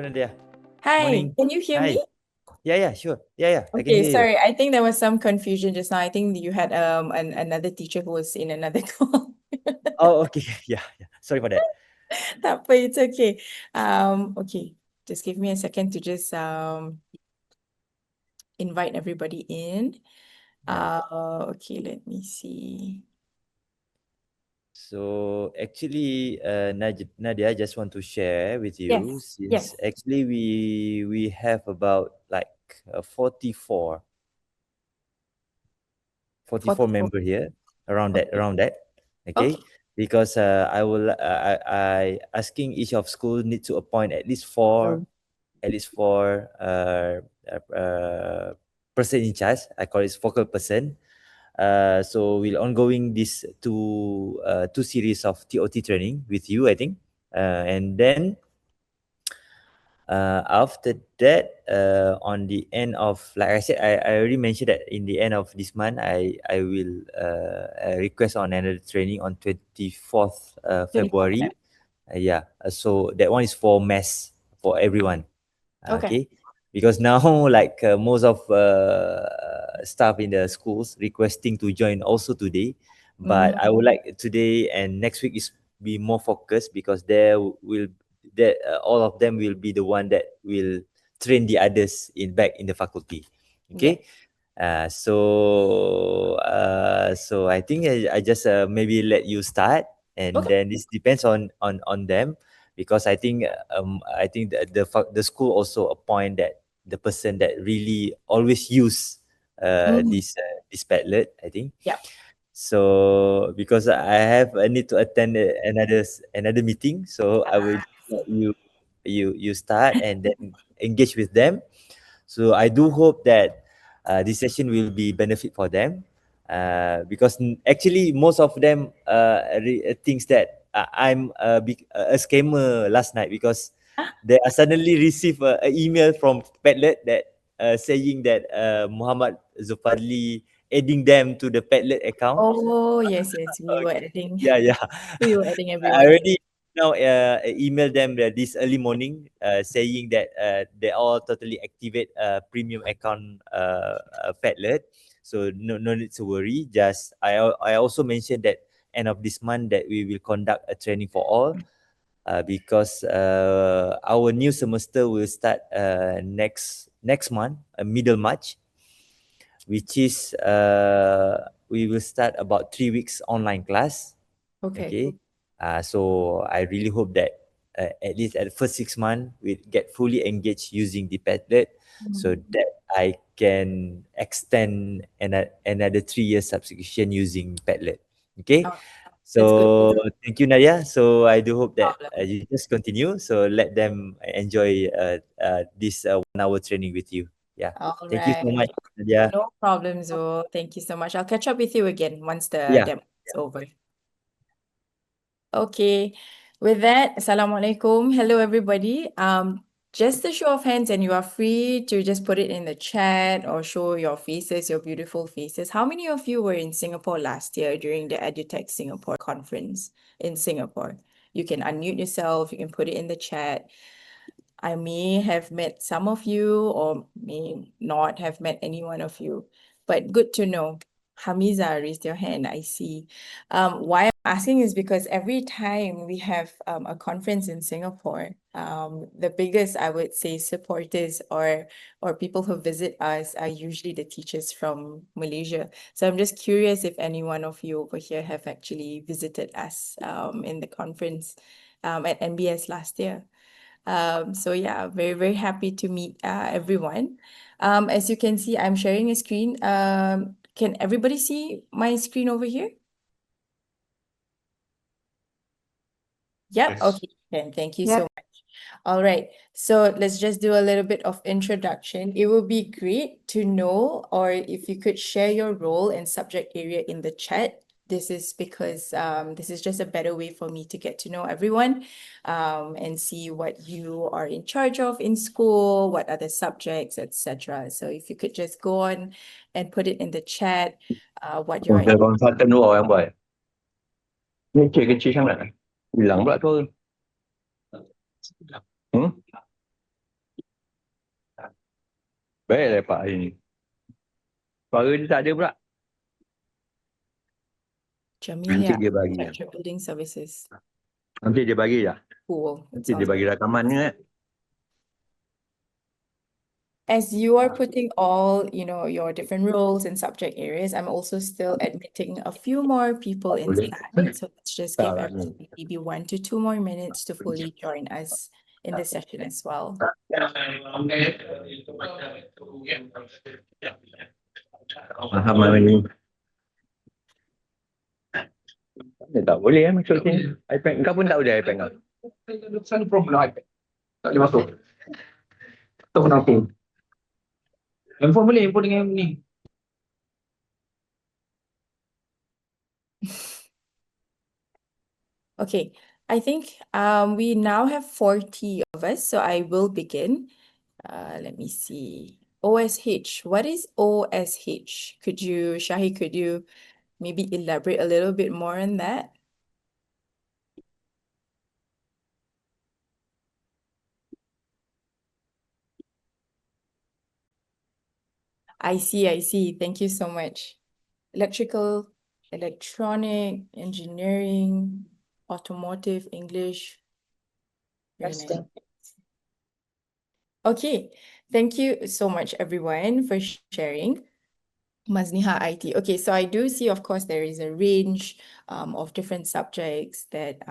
Nadiah. Hi, Morning. can you hear Hi. me? Yeah, sure. Yeah, I can Okay, hear you. sorry. I think there was some confusion just now. I think you had another teacher who was in another call. Oh, okay. Yeah. Sorry for that. Tak apa, it's okay. Okay, just give me a second to just invite everybody in. Yeah. Okay, let me see. So actually, Nadia, I just want to share with you Yes, since yes, actually we have about like 44 44. member here Okay, around that. Okay, okay. because I asking each of school need to appoint Um, at least four person in charge. I call it focal person. So we'll ongoing this two series of TOT training with you, I think. And then after that, on the end of, like I said, I already mentioned that in the end of this month, I will request on another training on 24th 24. February. So that one is for mass for everyone. Okay. Okay, because now like most of staff in the schools requesting to join also today, but Mm, I would like today and next week is be more focused because there will that all of them will be the one that will train the others in back in the faculty. yeah. Okay, so I think I just maybe let you start, and Okay. then this depends on them, because I think the school also appoint that the person that really always use Mm, this Padlet, I think. yeah. So because I need to attend another meeting, so I will let you start and then engage with them. So I do hope that this session will be benefit for them, because actually most of them thinks that I'm a scammer last night, because Ah, they suddenly receive a email from Padlet that saying that Muhammad Zufarli adding them to the Padlet account. oh, yes, yes. We were Okay. adding, Yeah. we were adding I everyone. already now emailed them this early morning, saying that they all totally activate premium account Padlet, so no need to worry. Just I also mentioned that end of this month that we will conduct a training for all, because our new semester will start next month, middle March, which is we will start about 3 weeks online class. Okay. Okay. So I really hope that at least at the first 6 months we get fully engaged using the Padlet, so Mm. that I can extend another 3 years subscription using Padlet. Okay. Oh, that's good. So thank you, Nadia. So I do hope that Problem. you just continue. So let them enjoy this 1 hour training with you. Yeah. All Thank you so right. much, Nadia. No problem, Zo. Thank you so much. I'll catch up with you again once the Yeah. demo is over. Okay. With that, Assalamualaikum. Hello, everybody. Just a show of hands, and you are free to just put it in the chat or show your faces, your beautiful faces. How many of you were in Singapore last year during the EduTech Singapore conference in Singapore? You can unmute yourself, you can put it in the chat. I may have met some of you or may not have met any one of you, but good to know. Hamiza raised your hand, I see. Why I'm asking is because every time we have a conference in Singapore, the biggest, I would say, supporters or people who visit us are usually the teachers from Malaysia. So I'm just curious if any one of you over here have actually visited us in the conference at MBS last year. So yeah, very, very happy to meet everyone. As you can see, I'm sharing a screen. Can everybody see my screen over here? Yep, Yes. okay, then thank you Yep. so much. All right, so let's just do a little bit of introduction. It would be great to know, or if you could share your role and subject area in the chat. This is because this is just a better way for me to get to know everyone and see what you are in charge of in school, what are the subjects, etc. So if you could just go on and put it in the chat, what you're Dah lompatan dua yang buat. Ni kecil-kecil sangat. Hilang pula tu. Hmm? Baik lepak hari ni. Suara dia tak ada pula. Nanti Jamelia, dia bagi. Architecture Building Services. Nanti dia bagi dah. Cool. That Nanti dia sounds bagi good. rakaman ni. As you are putting all, your different roles and subject areas, I'm also still admitting a few more people Boleh. inside. So let's just Tak give lah ni. everybody maybe 1 to 2 more minutes to fully join us in the session as well. Faham lah ni. Tak boleh masuk sini. iPad kau pun tak boleh iPad kau. Selalu problem iPad. Tak boleh masuk. Tak kenapa. Handphone boleh, handphone dengan ni. Okay, I think we now have 40 of us, so I will begin. Let me see. OSH, what is OSH? Shahi, could you maybe elaborate a little bit more on that? I see. Thank you so much. Electrical, electronic, engineering, automotive, English. Very nice. Okay, thank you so much, everyone, for sharing. Mazniha IT. Okay, so I do see, of course, there is a range of different subjects that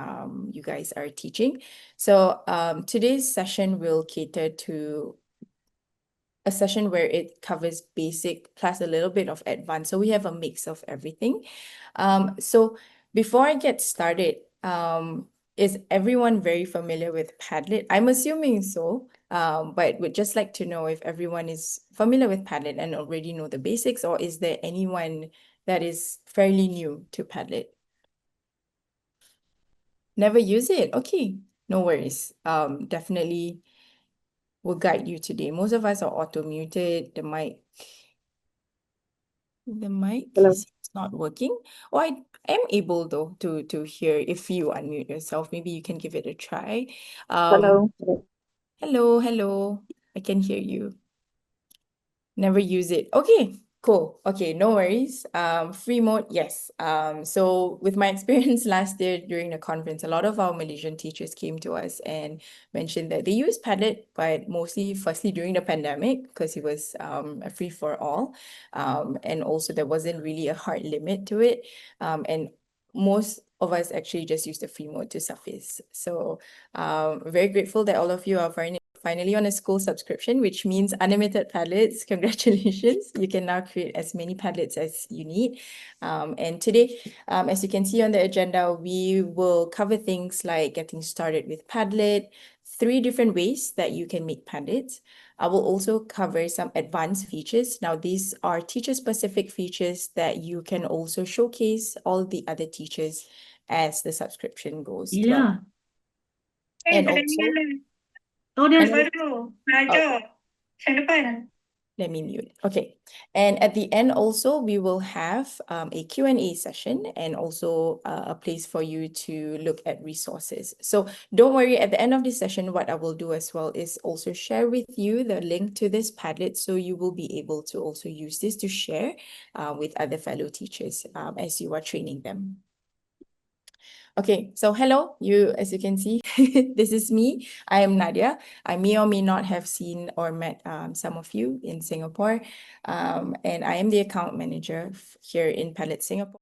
you guys are teaching. So today's session will cater to a session where it covers basic plus a little bit of advanced. So we have a mix of everything. So before I get started, is everyone very familiar with Padlet? I'm assuming so, but would just like to know if everyone is familiar with Padlet and already know the basics, or is there anyone that is fairly new to Padlet? Never use it? Okay, no worries. Definitely will guide you today. Most of us are auto-muted. The mic Hello. is not working. Oh, I am able though to hear if you unmute yourself. Maybe you can give it a try. Hello. Hello. I can hear you. Never use it. Okay, cool. Okay, no worries. Free mode, yes. So with my experience last year during the conference, a lot of our Malaysian teachers came to us and mentioned that they use Padlet, but mostly firstly during the pandemic because it was a free for all. And also there wasn't really a hard limit to it. And most of us actually just use the free mode to suffice. So very grateful that all of you are finally on a school subscription, which means unlimited Padlets. Congratulations. You can now create as many Padlets as you need. And today, as you can see on the agenda, we will cover things like getting started with Padlet, 3 different ways that you can make Padlets. I will also cover some advanced features. Now, these are teacher-specific features that you can also showcase all the other teachers as the subscription goes throughout. And also, let me mute. Okay. And at the end also, we will have a Q&A session and also a place for you to look at resources. So don't worry, at the end of this session, what I will do as well is also share with you the link to this Padlet so you will be able to also use this to share with other fellow teachers as you are training them. Okay, so hello, as you can see, this is me. I am Nadiah. I may or may not have seen or met some of you in Singapore, and I am the account manager here in Padlet Singapore.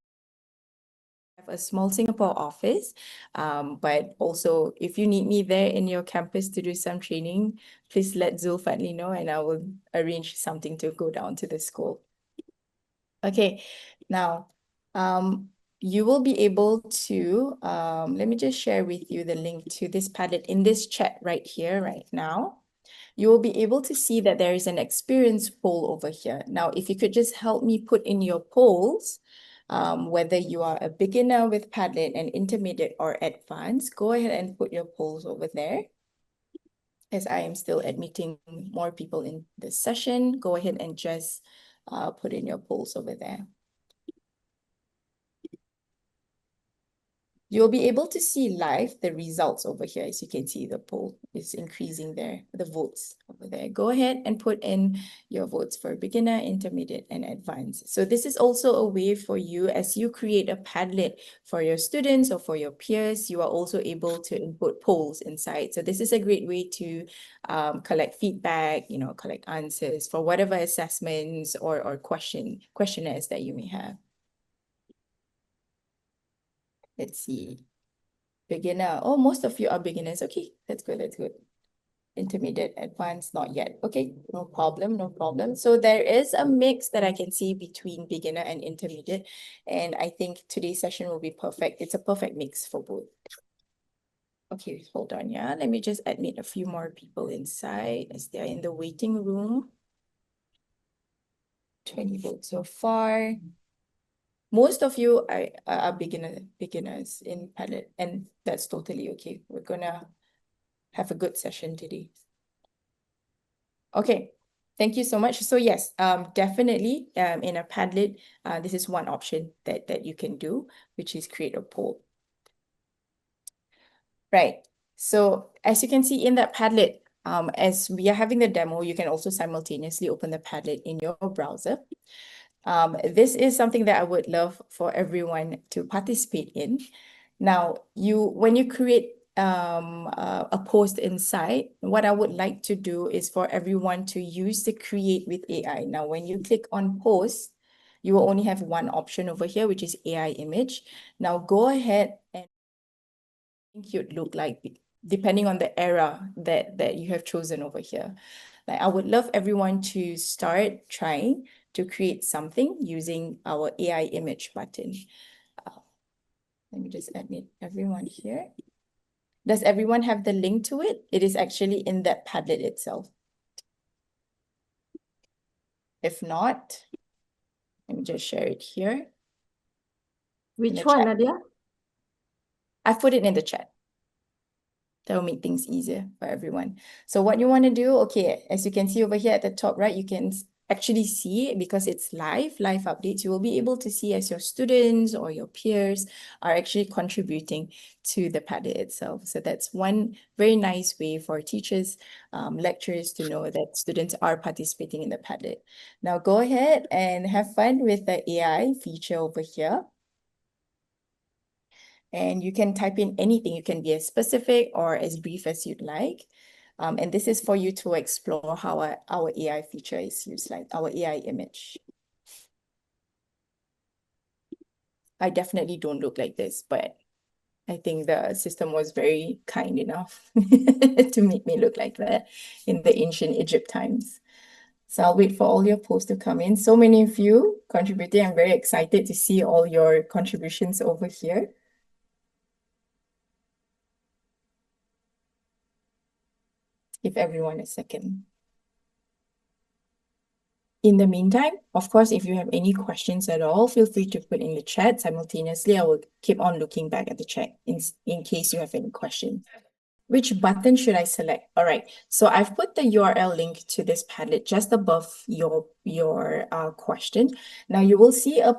I have a small Singapore office, but also if you need me there in your campus to do some training, please let Zulfatli know and I will arrange something to go down to the school. Okay, now, you will be able to, let me just share with you the link to this Padlet in this chat right here, right now. You will be able to see that there is an experience poll over here. Now, if you could just help me put in your polls, whether you are a beginner with Padlet, an intermediate or advanced, go ahead and put your polls over there. As I am still admitting more people in this session, go ahead and just put in your polls over there. You'll be able to see live the results over here. As you can see, the poll is increasing there, the votes over there. Go ahead and put in your votes for beginner, intermediate, and advanced. So this is also a way for you, as you create a Padlet for your students or for your peers, you are also able to input polls inside. So this is a great way to collect feedback, collect answers for whatever assessments or questionnaires that you may have. Let's see. Beginner. Oh, most of you are beginners. Okay, that's good. That's good. Intermediate, advanced, not yet. Okay, no problem, no problem. So there is a mix that I can see between beginner and intermediate. And I think today's session will be perfect. It's a perfect mix for both. Okay, hold on, yeah. Let me just admit a few more people inside as they're in the waiting room. 20 votes so far. Most of you are beginners in Padlet, and that's totally okay. We're gonna have a good session today. Okay, thank you so much. So yes, definitely in a Padlet, this is one option that you can do, which is create a poll. Right. So as you can see in that Padlet, as we are having the demo, you can also simultaneously open the Padlet in your browser. This is something that I would love for everyone to participate in. Now, when you create a post inside, what I would like to do is for everyone to use the Create with AI. Now, when you click on Post, you will only have one option over here, which is AI image. Now, go ahead and think you'd look like, depending on the era that you have chosen over here. Like, I would love everyone to start trying to create something using our AI image button. Let me just admit everyone here. Does everyone have the link to it? It is actually in that Padlet itself. If not, let me just share it here. Which one, chat. Nadiah? I've put it in the chat. That will make things easier for everyone. So what you want to do, okay, as you can see over here at the top right, you can actually see, because it's live updates, you will be able to see as your students or your peers are actually contributing to the Padlet itself. So that's one very nice way for teachers, lecturers to know that students are participating in the Padlet. Now go ahead and have fun with the AI feature over here. And you can type in anything. You can be as specific or as brief as you'd like. And this is for you to explore how our AI feature is used, like our AI image. I definitely don't look like this, but I think the system was very kind enough to make me look like that in the ancient Egypt times. So I'll wait for all your posts to come in. So many of you contributing. I'm very excited to see all your contributions over here. Give everyone a second. In the meantime, of course, if you have any questions at all, feel free to put in the chat. Simultaneously, I will keep on looking back at the chat in case you have any questions. Which button should I select? All right, so I've put the URL link to this Padlet just above your question. Now you will see a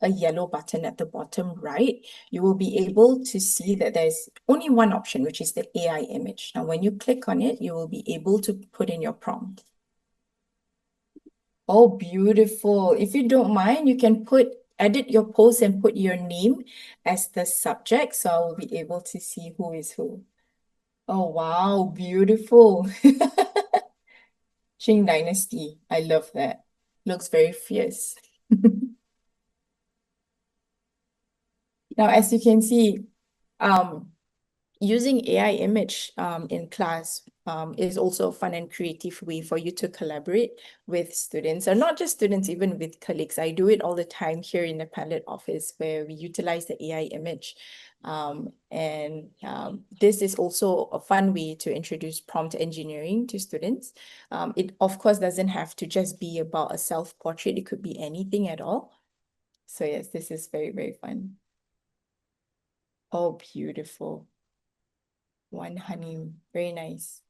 yellow button at the bottom right. You will be able to see that there's only one option, which is the AI image. Now, when you click on it, you will be able to put in your prompt. Oh, beautiful. If you don't mind, you can edit your post and put your name as the subject, so I will be able to see who is who. Oh, wow, beautiful. Qing Dynasty. I love that. Looks very fierce. Now, as you can see, using AI image in class is also a fun and creative way for you to collaborate with students, or not just students, even with colleagues. I do it all the time here in the Padlet office where we utilize the AI image. This is also a fun way to introduce prompt engineering to students. It, of course, doesn't have to just be about a self-portrait. It could be anything at all. So yes, this is very, very fun. Oh, beautiful. One honey, very nice.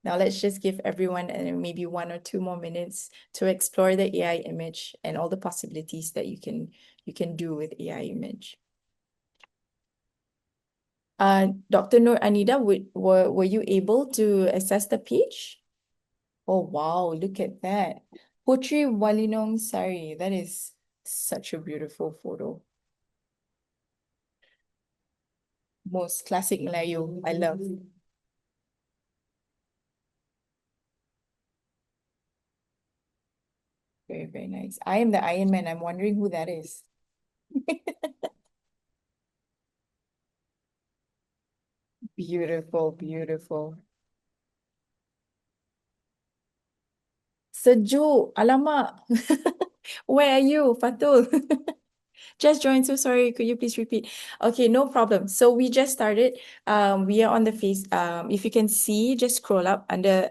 Now let's just give everyone maybe 1 or 2 more minutes to explore the AI image and all the possibilities that you can do with AI image. Dr. Nur Anida, were you able to access the page? Oh, wow, look at that. Putri Walinong Sari, that is such a beautiful photo. Most classic Melayu, I love. Very, very nice. I am the Iron Man. I'm wondering who that is. Beautiful, beautiful. Sejuk, alamak. Where are you, Fatul? Just joined, so sorry. Could you please repeat? Okay, no problem. So we just started. We are on the face. If you can see, just scroll up under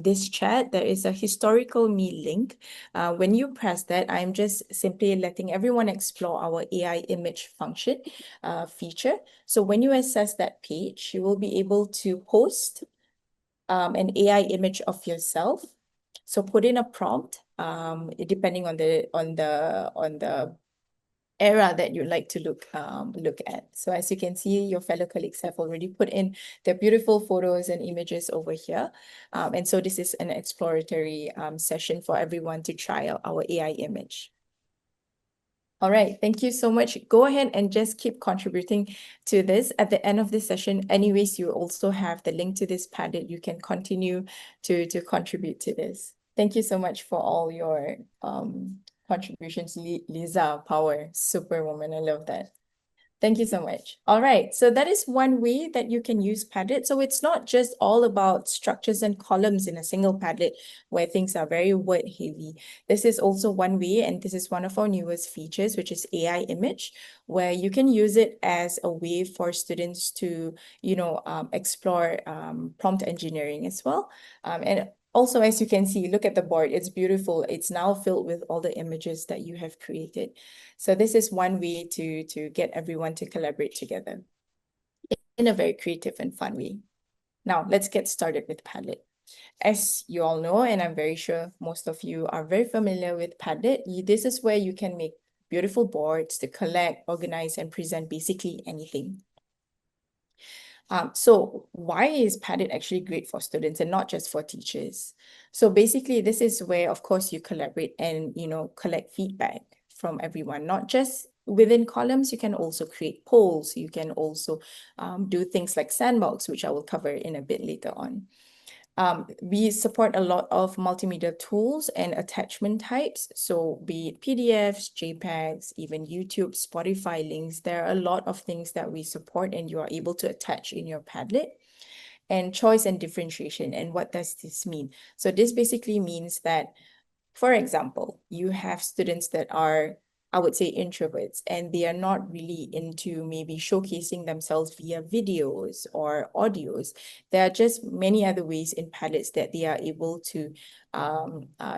this chat. There is a historical me link. When you press that, I'm just simply letting everyone explore our AI image function feature. So when you access that page, you will be able to post an AI image of yourself. So put in a prompt, depending on the era that you'd like to look at. So as you can see, your fellow colleagues have already put in their beautiful photos and images over here. And so this is an exploratory session for everyone to try out our AI image. All right, thank you so much. Go ahead and just keep contributing to this. At the end of this session, anyways, you also have the link to this Padlet. You can continue to contribute to this. Thank you so much for all your contributions, Lisa, power, superwoman. I love that. Thank you so much. All right, so that is one way that you can use Padlet. So it's not just all about structures and columns in a single Padlet where things are very word heavy. This is also one way, and this is one of our newest features, which is AI image, where you can use it as a way for students to, explore prompt engineering as well. And also, as you can see, look at the board. It's beautiful. It's now filled with all the images that you have created. So this is one way to get everyone to collaborate together in a very creative and fun way. Now, let's get started with Padlet. As you all know, and I'm very sure most of you are very familiar with Padlet, this is where you can make beautiful boards to collect, organize, and present basically anything. So why is Padlet actually great for students and not just for teachers? So basically, this is where, of course, you collaborate and, collect feedback from everyone, not just within columns. You can also create polls. You can also do things like sandbox, which I will cover in a bit later on. We support a lot of multimedia tools and attachment types. So be it PDFs, JPEGs, even YouTube, Spotify links, there are a lot of things that we support and you are able to attach in your Padlet. And choice and differentiation. And what does this mean? So this basically means that, for example, you have students that are, I would say, introverts, and they are not really into maybe showcasing themselves via videos or audios. There are just many other ways in Padlets that they are able to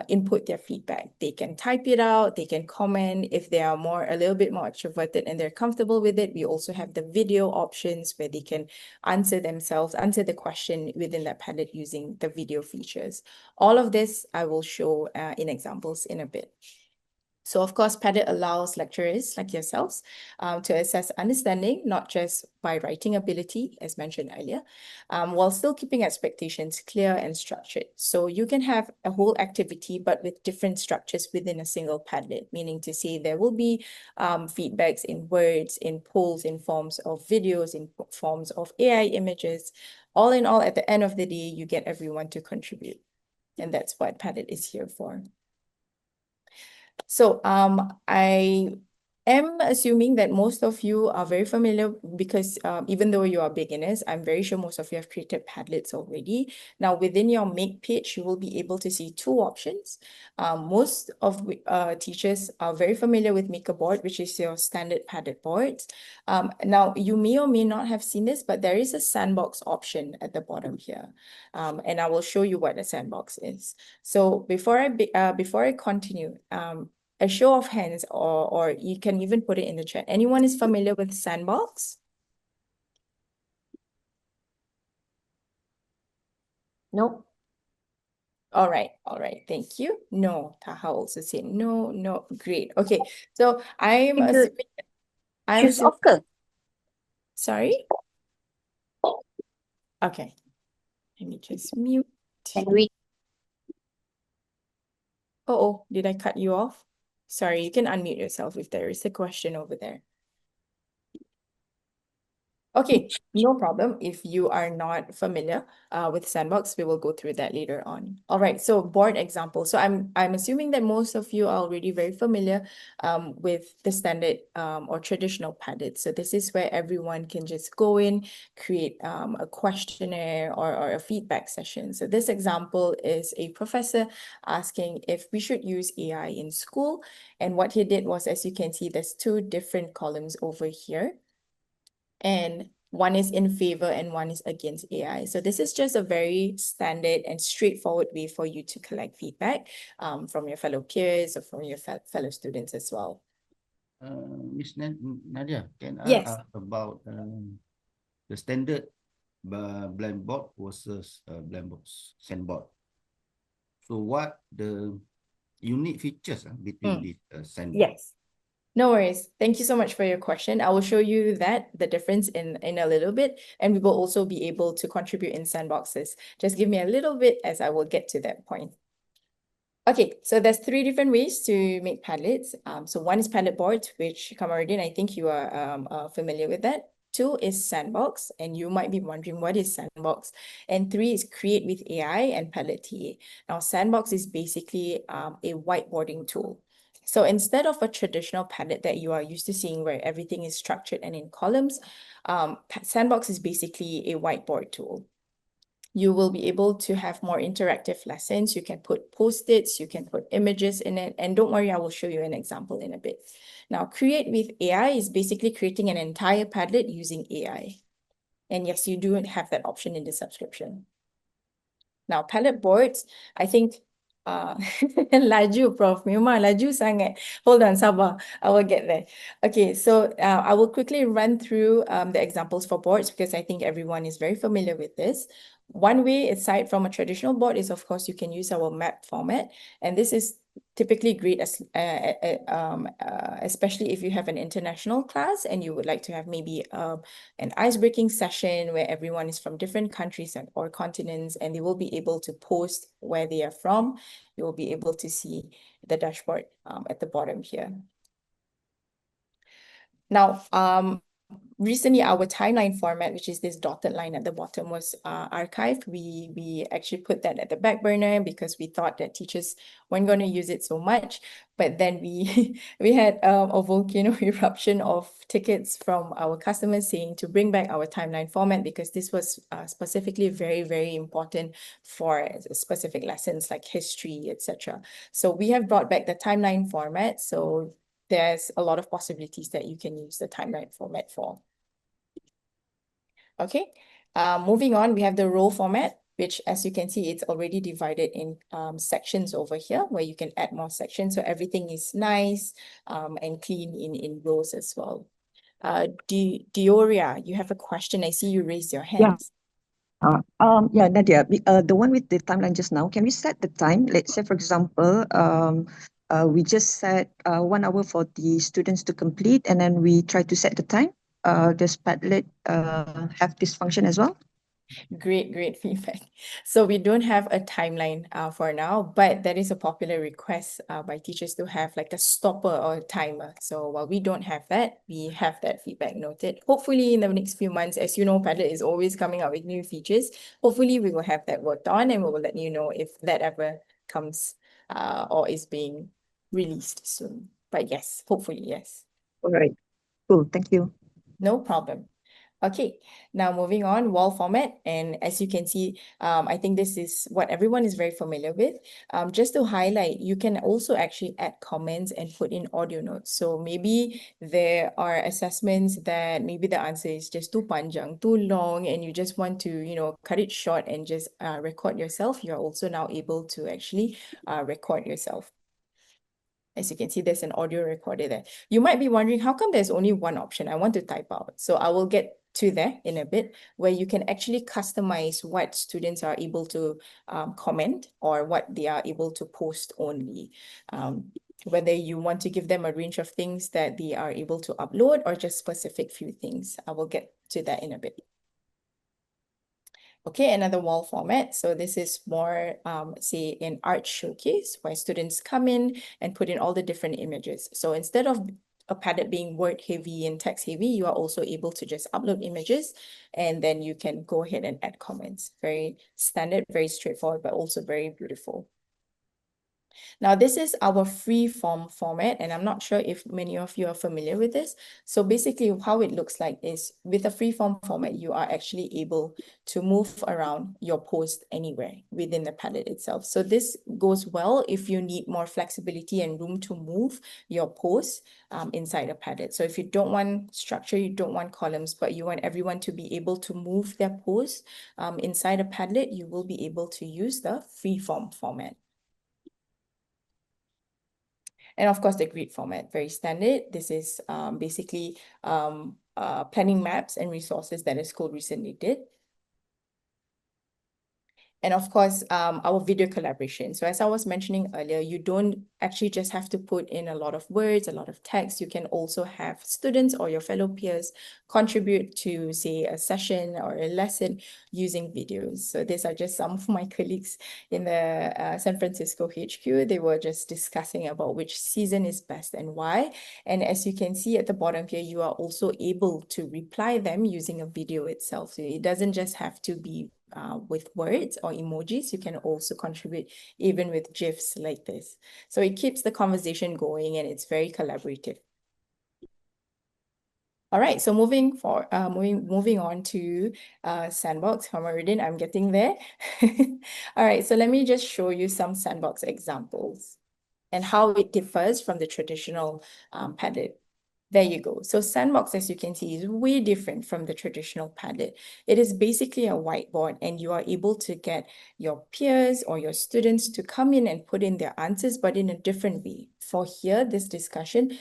input their feedback. They can type it out, they can comment. If they are a little bit more extroverted and they're comfortable with it, we also have the video options where they can answer the question within that Padlet using the video features. All of this I will show in examples in a bit. So of course, Padlet allows lecturers like yourselves to assess understanding, not just by writing ability, as mentioned earlier, while still keeping expectations clear and structured. So you can have a whole activity, but with different structures within a single Padlet, meaning to say there will be feedbacks in words, in polls, in forms of videos, in forms of AI images. All in all, at the end of the day, you get everyone to contribute. And that's what Padlet is here for. So I am assuming that most of you are very familiar because even though you are beginners, I'm very sure most of you have created Padlets already. Now within your make page, you will be able to see two options. Most of teachers are very familiar with Make a Board, which is your standard Padlet boards. Now you may or may not have seen this, but there is a sandbox option at the bottom here. And I will show you what a sandbox is. So before I continue, a show of hands, or you can even put it in the chat. Anyone is familiar with sandbox? No. All right, thank you. No, Taha also said no, great. Okay, so I'm assuming, Choose off ke? sorry? Okay, let me just mute. Can we? Oh, did I cut you off? Sorry, you can unmute yourself if there is a question over there. Okay, no problem. If you are not familiar with Sandbox, we will go through that later on. All right, so board example. So I'm assuming that most of you are already very familiar with the standard or traditional Padlet. So this is where everyone can just go in, create a questionnaire or a feedback session. So this example is a professor asking if we should use AI in school. And what he did was, as you can see, there's two different columns over here. And one is in favor and one is against AI. So this is just a very standard and straightforward way for you to collect feedback from your fellow peers or from your fellow students as well. Miss Nadiah, can I Yes. ask about the standard blind board versus blind board sandboard? So what the unique features between these sandboard? Yes. No worries. Thank you so much for your question. I will show you the difference in a little bit, and we will also be able to contribute in sandboxes. Just give me a little bit as I will get to that point. Okay, so there's three different ways to make Padlets. So one is Padlet board, which Kamarudin, I think you are familiar with that. Two is Sandbox, and you might be wondering what is Sandbox. And three is Create with AI and Padlet TA. Now, Sandbox is basically a whiteboarding tool. So instead of a traditional Padlet that you are used to seeing where everything is structured and in columns, Sandbox is basically a whiteboard tool. You will be able to have more interactive lessons. You can put post-its, you can put images in it. And don't worry, I will show you an example in a bit. Now, Create with AI is basically creating an entire Padlet using AI. And yes, you do have that option in the subscription. Now, Padlet boards, I think, laju, Prof. Memang laju sangat. Hold on, sabar. I will get there. Okay, so I will quickly run through the examples for boards because I think everyone is very familiar with this. One way, aside from a traditional board, is of course you can use our map format, and this is typically great as especially if you have an international class and you would like to have maybe an ice-breaking session where everyone is from different countries or continents, and they will be able to post where they are from. You will be able to see the dashboard at the bottom here. Now, recently our timeline format, which is this dotted line at the bottom, was archived. We actually put that at the back burner because we thought that teachers weren't going to use it so much. But then we had a volcano eruption of tickets from our customers saying to bring back our timeline format because this was specifically very, very important for specific lessons like history, etc. So we have brought back the timeline format. So there's a lot of possibilities that you can use the timeline format for. Okay, moving on, we have the row format, which as you can see, it's already divided in sections over here where you can add more sections. So everything is nice and clean in rows as well. Dioria, you have a question. I see you raised your hands. Yeah, Nadia, the one with the timeline just now, can we set the time? Let's say, for example, we just set 1 hour for the students to complete, and then we try to set the time. Does Padlet have this function as well? Great feedback. So we don't have a timeline for now, but that is a popular request by teachers to have like a stopper or a timer. So while we don't have that, we have that feedback noted. Hopefully in the next few months, as you know, Padlet is always coming out with new features. Hopefully we will have that worked on, and we will let you know if that ever comes or is being released soon. But yes, hopefully, yes. All right, cool, thank you. No problem. Okay, now moving on, wall format. And as you can see, I think this is what everyone is very familiar with. Just to highlight, you can also actually add comments and put in audio notes. So maybe there are assessments that maybe the answer is just too panjang, too long, and you just want to, cut it short and just record yourself. You're also now able to actually record yourself. As you can see, there's an audio recorder there. You might be wondering, how come there's only one option? I want to type out. So I will get to there in a bit, where you can actually customize what students are able to comment or what they are able to post only. Whether you want to give them a range of things that they are able to upload or just specific few things. I will get to that in a bit. Okay, another wall format. So this is more, say, an art showcase where students come in and put in all the different images. So instead of a Padlet being word heavy and text heavy, you are also able to just upload images and then you can go ahead and add comments. Very standard, very straightforward, but also very beautiful. Now, this is our free form format, and I'm not sure if many of you are familiar with this. So basically how it looks like is with a free form format, you are actually able to move around your post anywhere within the Padlet itself. So this goes well if you need more flexibility and room to move your post inside a Padlet. So if you don't want structure, you don't want columns, but you want everyone to be able to move their post inside a Padlet, you will be able to use the free form format. And of course, the grid format, very standard. This is basically planning maps and resources that a school recently did. And of course, our video collaboration. So as I was mentioning earlier, you don't actually just have to put in a lot of words, a lot of text. You can also have students or your fellow peers contribute to, say, a session or a lesson using videos. So these are just some of my colleagues in the San Francisco HQ. They were just discussing about which season is best and why. And as you can see at the bottom here, you are also able to reply them using a video itself. So it doesn't just have to be with words or emojis. You can also contribute even with GIFs like this. So it keeps the conversation going and it's very collaborative. All right, so moving on to Sandbox. Hamaruddin, I'm getting there. All right, so let me just show you some Sandbox examples and how it differs from the traditional Padlet. There you go. So Sandbox, as you can see, is way different from the traditional Padlet. It is basically a whiteboard and you are able to get your peers or your students to come in and put in their answers, but in a different way. For here, this discussion,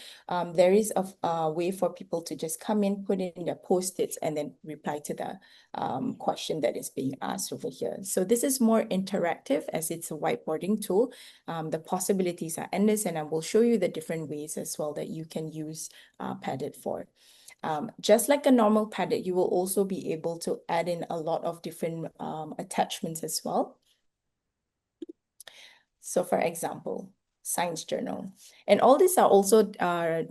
there is a way for people to just come in, put in their post-its and then reply to the question that is being asked over here. So this is more interactive as it's a whiteboarding tool. The possibilities are endless and I will show you the different ways as well that you can use Padlet for. Just like a normal Padlet, you will also be able to add in a lot of different attachments as well. So for example, science journal. And all these are also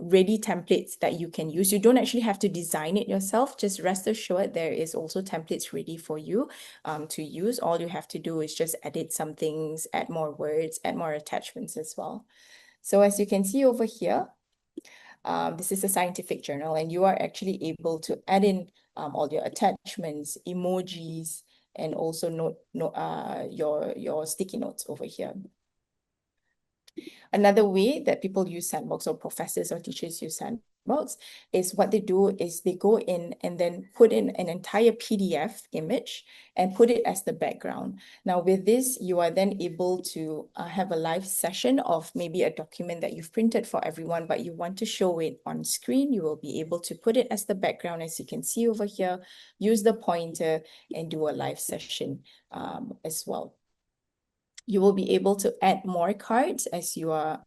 ready templates that you can use. You don't actually have to design it yourself. Just rest assured there is also templates ready for you to use. All you have to do is just edit some things, add more words, add more attachments as well. So as you can see over here, this is a scientific journal and you are actually able to add in all your attachments, emojis, and also your sticky notes over here. Another way that people use Sandbox or professors or teachers use Sandbox is what they do is they go in and then put in an entire PDF image and put it as the background. Now with this, you are then able to have a live session of maybe a document that you've printed for everyone, but you want to show it on screen. You will be able to put it as the background, as you can see over here, use the pointer and do a live session as well. You will be able to add more cards as you are,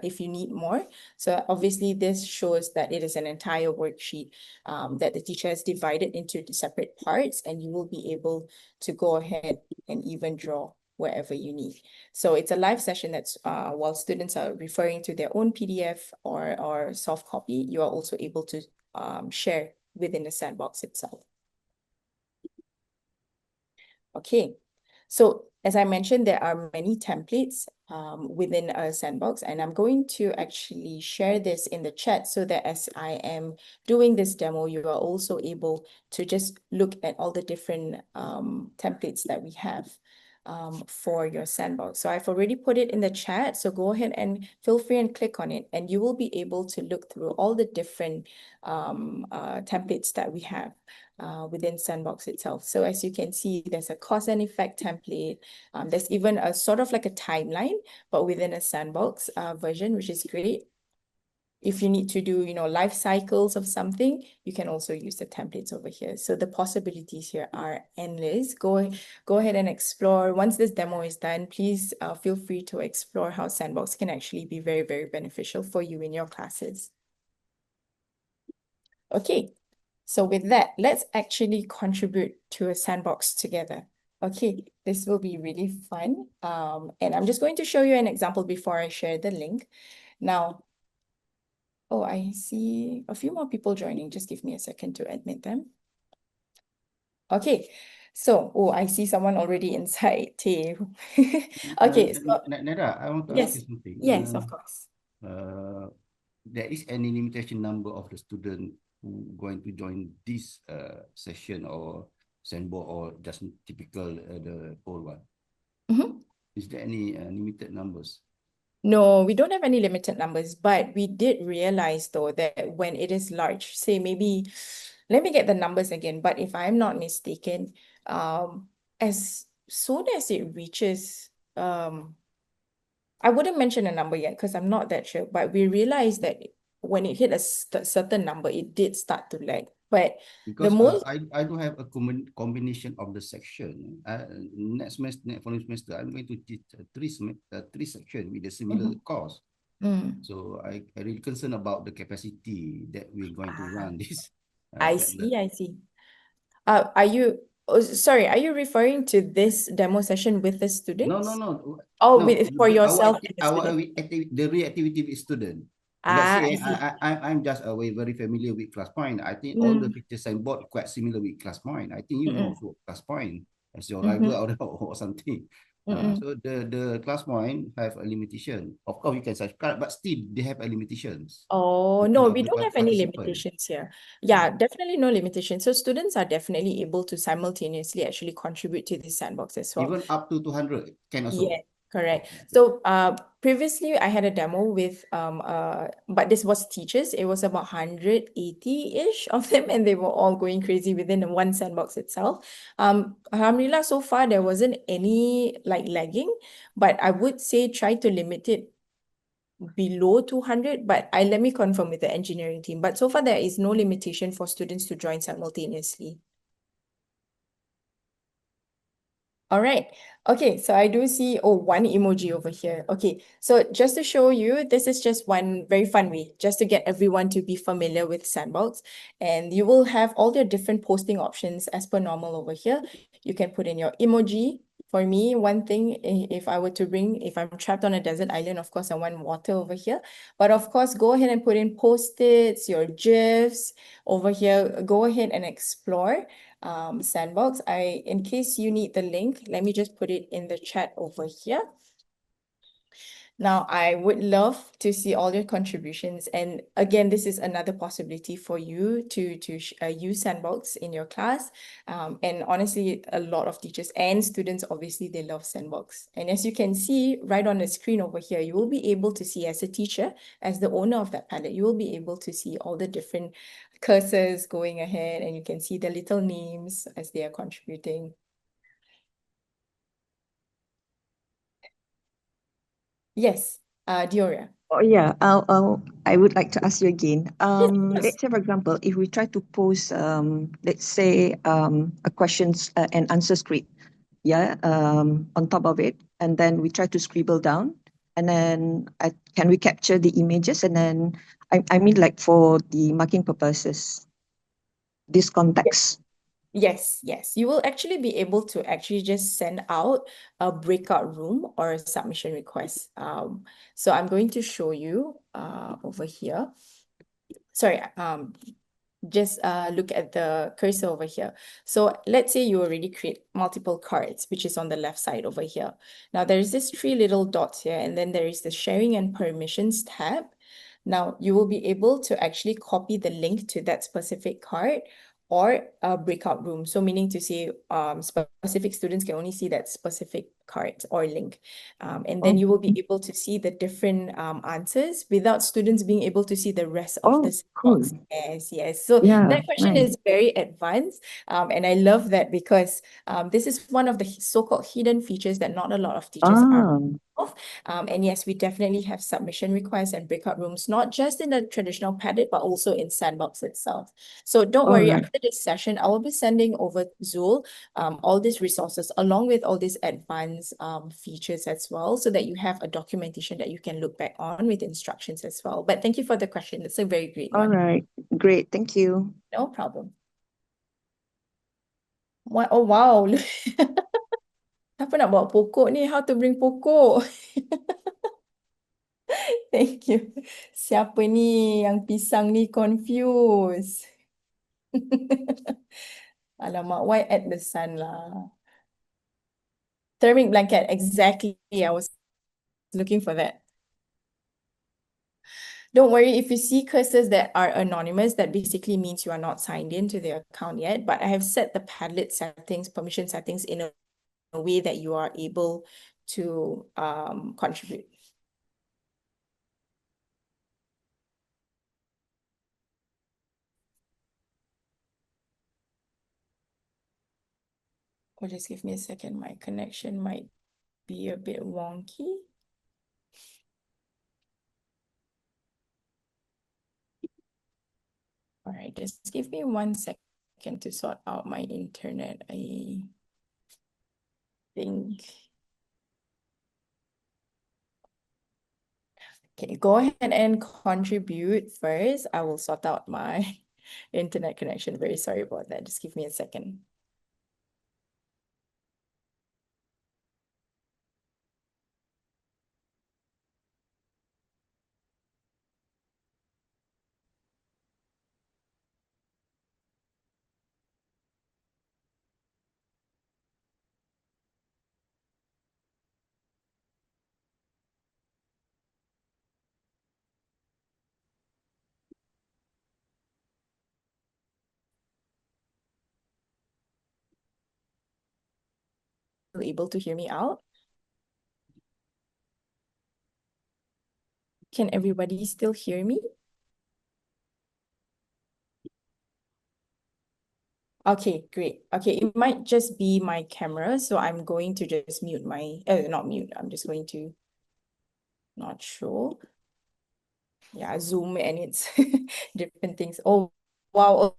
if you need more. So obviously this shows that it is an entire worksheet that the teacher has divided into the separate parts, and you will be able to go ahead and even draw wherever you need. So it's a live session that's while students are referring to their own PDF or soft copy, you are also able to share within the Sandbox itself. Okay. So as I mentioned, there are many templates within a Sandbox, and I'm going to actually share this in the chat so that as I am doing this demo, you are also able to just look at all the different templates that we have for your Sandbox. So I've already put it in the chat, so go ahead and feel free and click on it, and you will be able to look through all the different templates that we have within Sandbox itself. So as you can see, there's a cause and effect template. There's even a sort of like a timeline, but within a Sandbox version, which is great. If you need to do, life cycles of something, you can also use the templates over here. So the possibilities here are endless. Go ahead and explore. Once this demo is done, please feel free to explore how Sandbox can actually be very, very beneficial for you in your classes. Okay. So with that, let's actually contribute to a sandbox together. Okay, this will be really fun. And I'm just going to show you an example before I share the link. Now, oh, I see a few more people joining. Just give me a second to admit them. Okay, so, oh, I see someone already inside too. Okay, so Nada, I want to ask yes, you something. yes, of course. There is any limitation number of the student who going to join this session or sandbox or just typical the old one? Mhm. Is there any limited numbers? No, we don't have any limited numbers, but we did realize though that when it is large, say maybe, let me get the numbers again, but if I'm not mistaken, as soon as it reaches, I wouldn't mention a number yet because I'm not that sure, but we realized that when it hit a certain number, it did start to lag. But the Because most, I do have a combination of the section. Next semester, next following semester, I'm going to teach three sections with a similar course. So I really concerned about the capacity that we're going to run this. I see, I see. Are you, sorry, are you referring to this demo session with the students? No. Oh, No, for yourself and the our student. the reactivity with student. Let's I say see. I'm just very familiar with class point. I think all the features and board quite similar with class point. I think you know also class point as your rival or something. So the class point have a limitation. Of course, you can subscribe, but still they have a limitations. Oh, Depend no, on we the don't have any participant. limitations here. Yeah, definitely no limitations. So students are definitely able to simultaneously actually contribute to this sandbox as well. Even up to 200 can also. Yeah, correct. So previously I had a demo with but this was teachers. It was about 180-ish of them, and they were all going crazy within the one sandbox itself. Alhamdulillah, so far there wasn't any like lagging, but I would say try to limit it below 200, but let me confirm with the engineering team. But so far there is no limitation for students to join simultaneously. All right. Okay, so I do see, oh, one emoji over here. Okay, so just to show you, this is just one very fun way, just to get everyone to be familiar with Sandbox. And you will have all your different posting options as per normal over here. You can put in your emoji. For me, one thing, if I were to bring, if I'm trapped on a desert island, of course, I want water over here. But of course, go ahead and put in post-its, your GIFs over here. Go ahead and explore Sandbox. In case you need the link, let me just put it in the chat over here. Now, I would love to see all your contributions. And again, this is another possibility for you to use Sandbox in your class. And honestly, a lot of teachers and students, obviously, they love Sandbox. And as you can see right on the screen over here, you will be able to see as a teacher, as the owner of that Padlet, you will be able to see all the different cursors going ahead, and you can see the little names as they are contributing. Yes, Dioria. Oh yeah, I would like to ask you again. Yes. Let's say for example, if we try to post, let's say, a questions and answer script, yeah, on top of it, and then we try to scribble down, and then can we capture the images, and then I mean like for the marking purposes, this context. Yes, yes. You will actually be able to actually just send out a breakout room or a submission request. So I'm going to show you over here. Sorry, just look at the cursor over here. So let's say you already create multiple cards, which is on the left side over here. Now there is this 3 little dots here, and then there is the sharing and permissions tab. Now you will be able to actually copy the link to that specific card or a breakout room. So meaning to say specific students can only see that specific card or link. And then you will be able to see the different answers without students being able to see the rest of this box. Yes, yes. So Yeah, that question nice. is very advanced. And I love that because this is one of the so-called hidden features that not a lot of teachers are of. And yes, we definitely have submission requests and breakout rooms, not just in the traditional Padlet, but also in Sandbox itself. So don't worry, Alright. after this session, I will be sending over Zul all these resources along with all these advanced features as well, so that you have a documentation that you can look back on with instructions as well. But thank you for the question. It's a very great one. Alright, great, thank you. No problem. Oh wow. Siapa nak bawa pokok ni? How to bring pokok? Thank you. Siapa ni yang pisang ni confused? Alamak, why at the sun lah? Thermic blanket, exactly. I was looking for that. Don't worry, if you see cursors that are anonymous, that basically means you are not signed into the account yet. But I have set the Padlet settings, permission settings in a way that you are able to contribute. Or just give me a second, my connection might be a bit wonky. All right, just give me 1 second to sort out my internet. I think. Okay, go ahead and contribute first. I will sort out my internet connection. Very sorry about that. Just give me a second. Able to hear me out? Can everybody still hear me? Okay, great. Okay, it might just be my camera, so I'm going to just mute my, not mute, I'm just going to not show. Yeah, Zoom and it's different things. Oh, wow.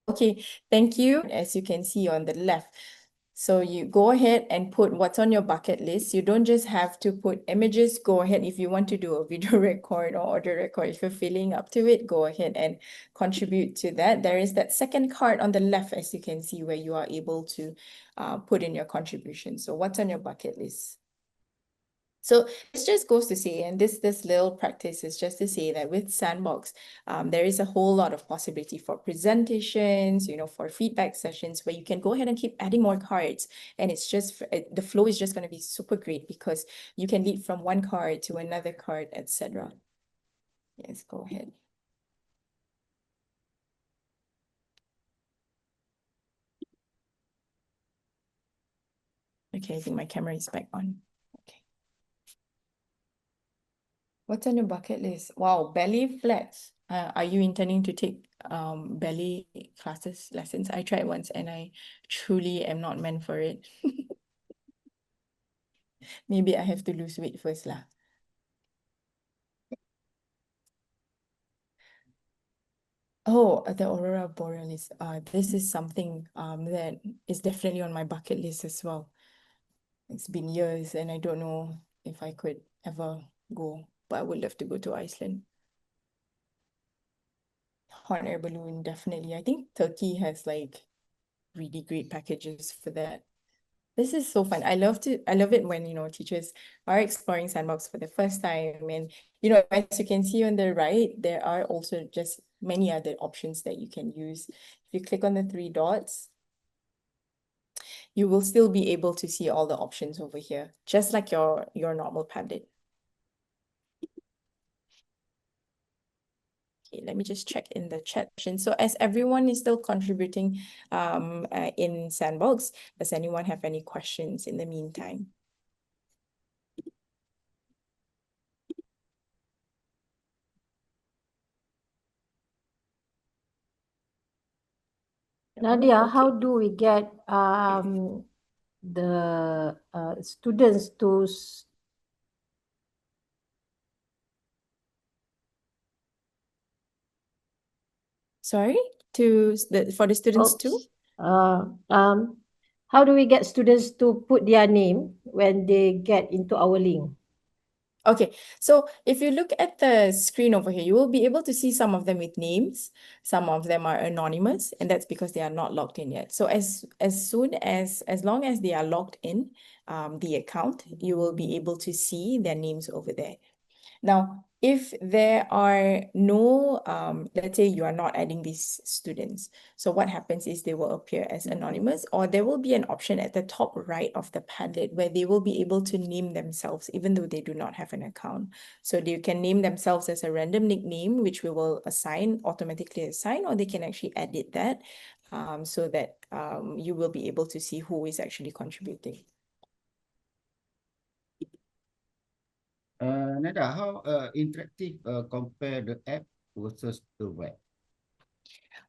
Okay, thank you. As you can see on the left. So you go ahead and put what's on your bucket list. You don't just have to put images. Go ahead if you want to do a video record or audio record. If you're feeling up to it, go ahead and contribute to that. There is that second card on the left, as you can see, where you are able to put in your contribution. So what's on your bucket list? So this just goes to say, and this little practice is just to say that with Sandbox, there is a whole lot of possibility for presentations, for feedback sessions where you can go ahead and keep adding more cards. And it's just, the flow is just going to be super great because you can lead from one card to another card, etc. Yes, go ahead. Okay, I think my camera is back on. Okay. What's on your bucket list? Wow, ballet flats. Are you intending to take ballet lessons? I tried once and I truly am not meant for it. Maybe I have to lose weight first lah. Oh, the Aurora Borealis. This is something that is definitely on my bucket list as well. It's been years and I don't know if I could ever go, but I would love to go to Iceland. Hot air balloon, definitely. I think Turkey has like really great packages for that. This is so fun. I love it when, teachers are exploring Sandbox for the first time. And, as you can see on the right, there are also just many other options that you can use. If you click on the 3 dots, you will still be able to see all the options over here, just like your normal Padlet. Okay, let me just check in the chat section. So as everyone is still contributing in Sandbox, does anyone have any questions in the meantime? Nadiah, Okay. how do we get the students to Sorry, for the students too? how do we get students to put their name when they get into our link? Okay, so if you look at the screen over here, you will be able to see some of them with names, some of them are anonymous, and that's because they are not logged in yet. So as long as they are logged in, the account, you will be able to see their names over there. Now, if there are no, let's say you are not adding these students, so what happens is they will appear as anonymous, or there will be an option at the top right of the Padlet where they will be able to name themselves even though they do not have an account. So they can name themselves as a random nickname, which we will automatically assign, or they can actually edit that so that you will be able to see who is actually contributing. Nada, how interactive compare the app versus the web?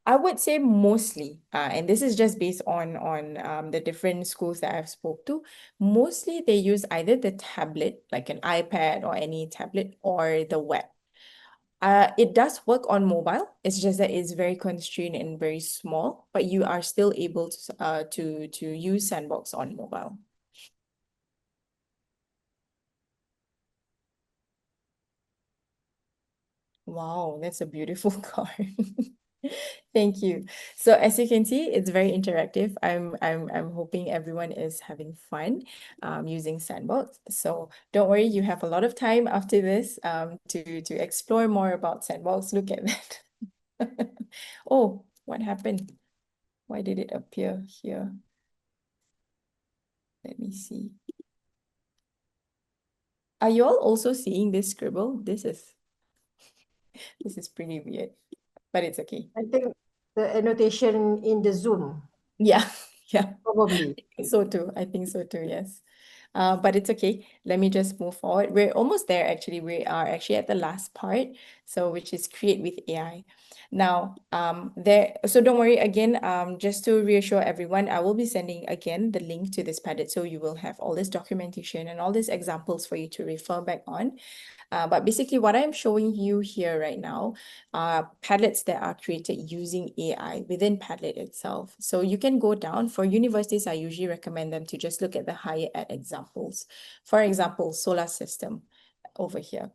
I would say mostly, and this is just based on the different schools that I've spoke to. Mostly they use either the tablet, like an iPad or any tablet, or the web. It does work on mobile. It's just that it's very constrained and very small, but you are still able to use Sandbox on mobile. Wow, that's a beautiful card. Thank you. So as you can see, it's very interactive. I'm hoping everyone is having fun using Sandbox. So don't worry, you have a lot of time after this to explore more about Sandbox. Look at that. Oh, what happened? Why did it appear here? Let me see. Are you all also seeing this scribble? This is pretty weird, but it's okay. I think the annotation in the Zoom, Yeah, yeah. probably. So too. I think so too, yes. But it's okay. Let me just move forward. We're almost there actually. We are actually at the last part, so which is create with AI. Now, so don't worry again, just to reassure everyone, I will be sending again the link to this Padlet, so you will have all this documentation and all these examples for you to refer back on. But basically what I'm showing you here right now are Padlets that are created using AI within Padlet itself. So you can go down. For universities, I usually recommend them to just look at the higher ed examples. For example, solar system over here.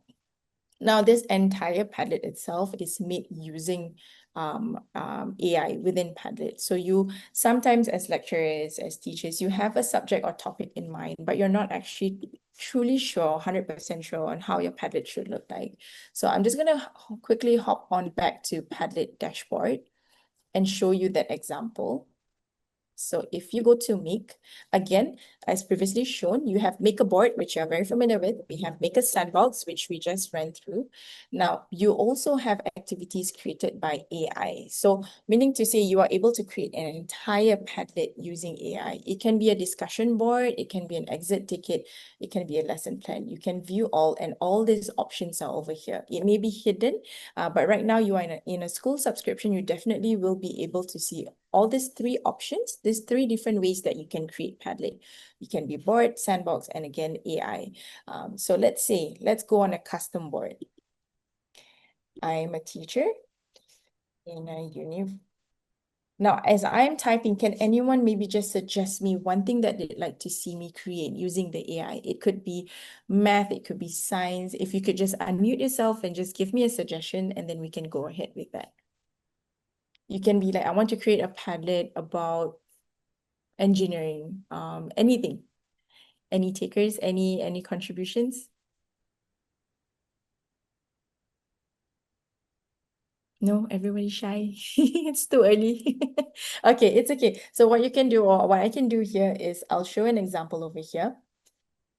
Now, this entire Padlet itself is made using AI within Padlet. So you sometimes as lecturers, as teachers, you have a subject or topic in mind, but you're not actually truly sure, 100% sure on how your Padlet should look like. So I'm just going to quickly hop on back to Padlet dashboard and show you that example. So if you go to Make, again, as previously shown, you have Make a Board, which you are very familiar with. We have Make a Sandbox, which we just ran through. Now, you also have activities created by AI. So meaning to say you are able to create an entire Padlet using AI. It can be a discussion board, it can be an exit ticket, it can be a lesson plan. You can view all, and all these options are over here. It may be hidden, but right now you are in a school subscription, you definitely will be able to see all these three options, these three different ways that you can create Padlet. You can be board, Sandbox, and again, AI. So let's go on a custom board. I'm a teacher in a uni. Now, as I'm typing, can anyone maybe just suggest me one thing that they'd like to see me create using the AI? It could be math, it could be science. If you could just unmute yourself and just give me a suggestion, and then we can go ahead with that. You can be like, I want to create a Padlet about engineering, anything. Any takers, any contributions? No, everybody's shy. It's too early. Okay, it's okay. So what you can do, or what I can do here is I'll show an example over here.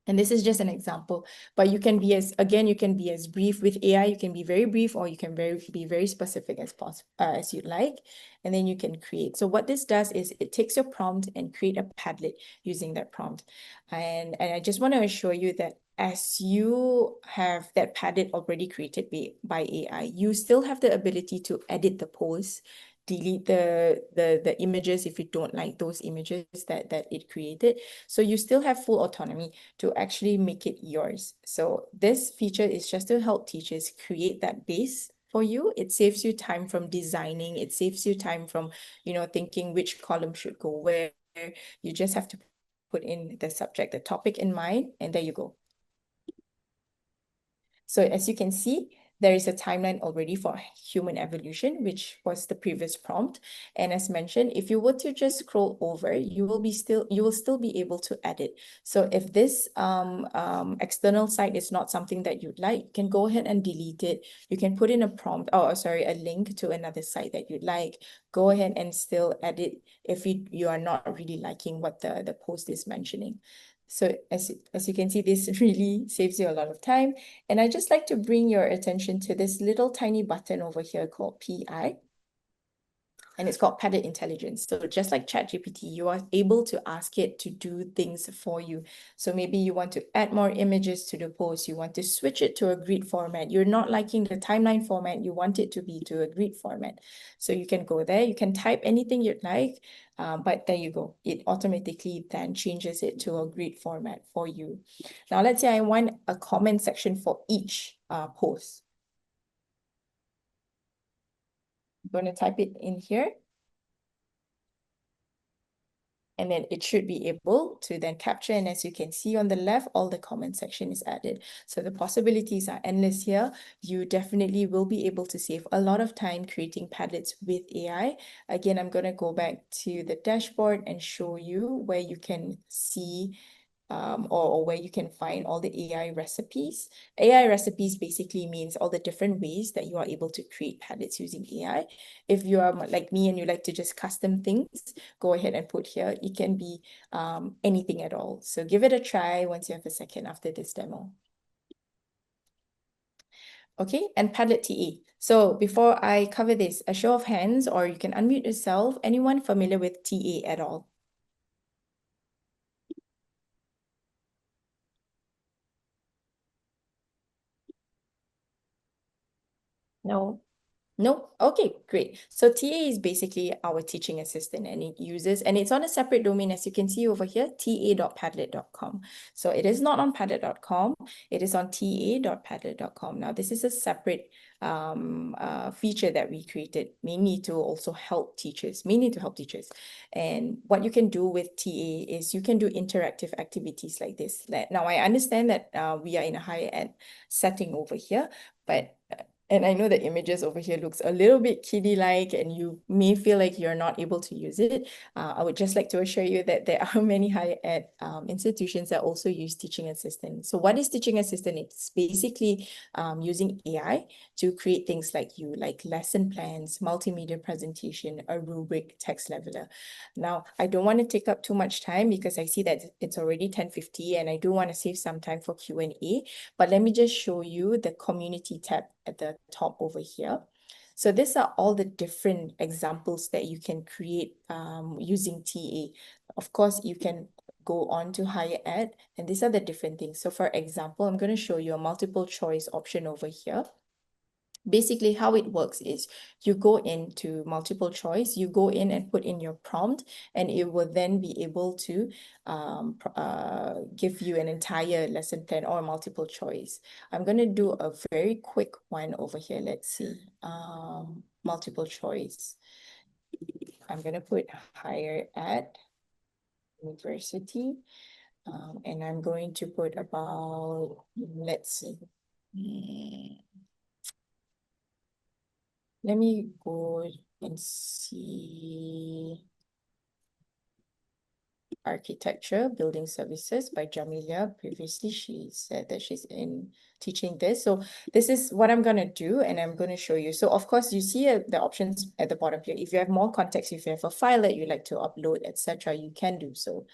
And this is just an example, but you can be you can be as brief with AI, you can be very brief, or you can be very specific as possible, as you'd like, and then you can create. So what this does is it takes your prompt and create a Padlet using that prompt. And I just want to assure you that as you have that Padlet already created by AI, you still have the ability to edit the post, delete the images if you don't like those images that it created. So you still have full autonomy to actually make it yours. So this feature is just to help teachers create that base for you. It saves you time from designing. It saves you time from, thinking which column should go where. You just have to put in the subject, the topic in mind, and there you go. So as you can see, there is a timeline already for human evolution, which was the previous prompt. And as mentioned, if you were to just scroll over, you will still be able to edit. So if this external site is not something that you'd like, you can go ahead and delete it. You can put in a prompt, a link to another site that you'd like. Go ahead and still edit if you are not really liking what the post is mentioning. So as you can see, this really saves you a lot of time. And I just like to bring your attention to this little tiny button over here called PI. And it's called Padlet Intelligence. So just like ChatGPT, you are able to ask it to do things for you. So maybe you want to add more images to the post. You want to switch it to a grid format. You're not liking the timeline format. You want it to be to a grid format. So you can go there. You can type anything you'd like. But there you go. It automatically then changes it to a grid format for you. Now, let's say I want a comment section for each post. I'm going to type it in here. And then it should be able to then capture. And as you can see on the left, all the comment section is added. So the possibilities are endless here. You definitely will be able to save a lot of time creating Padlets with AI. Again, I'm going to go back to the dashboard and show you where you can see or where you can find all the AI recipes. AI recipes basically means all the different ways that you are able to create Padlets using AI. If you are like me and you like to just custom things, go ahead and put here. It can be anything at all. So give it a try once you have a second after this demo. Okay, and Padlet TA. So before I cover this, a show of hands, or you can unmute yourself. Anyone familiar with TA at all? No. No? Okay, great. So TA is basically our teaching assistant, and it's on a separate domain, as you can see over here, ta.padlet.com. So it is not on padlet.com, it is on ta.padlet.com. Now, this is a separate feature that we created mainly to help teachers. And what you can do with TA is you can do interactive activities like this. Now, I understand that we are in a higher ed setting over here, but and I know the images over here looks a little bit kiddie-like and you may feel like you're not able to use it. I would just like to assure you that there are many higher ed institutions that also use teaching assistant. So what is teaching assistant? It's basically using AI to create things like lesson plans, multimedia presentation, a rubric, text leveler. Now, I don't want to take up too much time because I see that it's already 10:50 and I do want to save some time for Q&A. But let me just show you the community tab at the top over here. So these are all the different examples that you can create using TA. Of course, you can go on to higher ed, and these are the different things. So for example, I'm going to show you a multiple choice option over here. Basically, how it works is you go into multiple choice, you go in and put in your prompt, and it will then be able to give you an entire lesson plan or multiple choice. I'm going to do a very quick one over here. Let's see. Multiple choice. I'm going to put higher ed, university, and I'm going to put about, let's see. Let me go and see architecture, building services by Jamilia. Previously, she said that she's in teaching this. So this is what I'm going to do, and I'm going to show you. So of course, you see the options at the bottom here. If you have more context, if you have a file that you like to upload, etc., you can do so.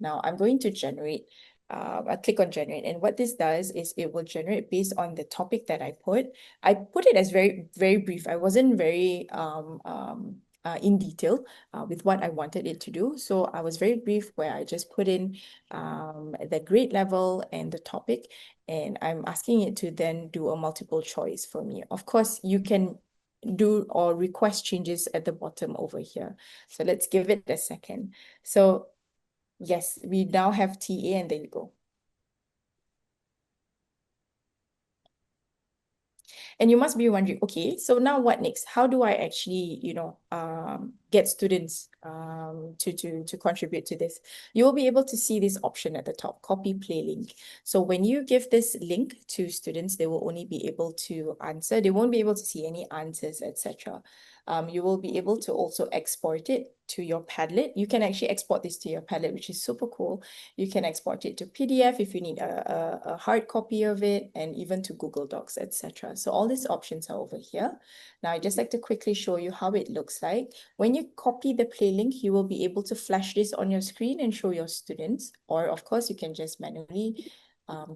Now I'm going to generate. I click on generate, and what this does is it will generate based on the topic that I put. I put it as very, very brief. I wasn't very in detail with what I wanted it to do. So I was very brief where I just put in the grade level and the topic, and I'm asking it to then do a multiple choice for me. Of course, you can do or request changes at the bottom over here. So let's give it a second. So yes, we now have TA, and there you go. And you must be wondering, okay, so now what next? How do I actually, get students to contribute to this? You will be able to see this option at the top, copy play link. So when you give this link to students, they will only be able to answer. They won't be able to see any answers, etc. You will be able to also export it to your Padlet. You can actually export this to your Padlet, which is super cool. You can export it to PDF if you need a hard copy of it, and even to Google Docs, etc. So all these options are over here. Now, I'd just like to quickly show you how it looks like. When you copy the play link, you will be able to flash this on your screen and show your students, or of course, you can just manually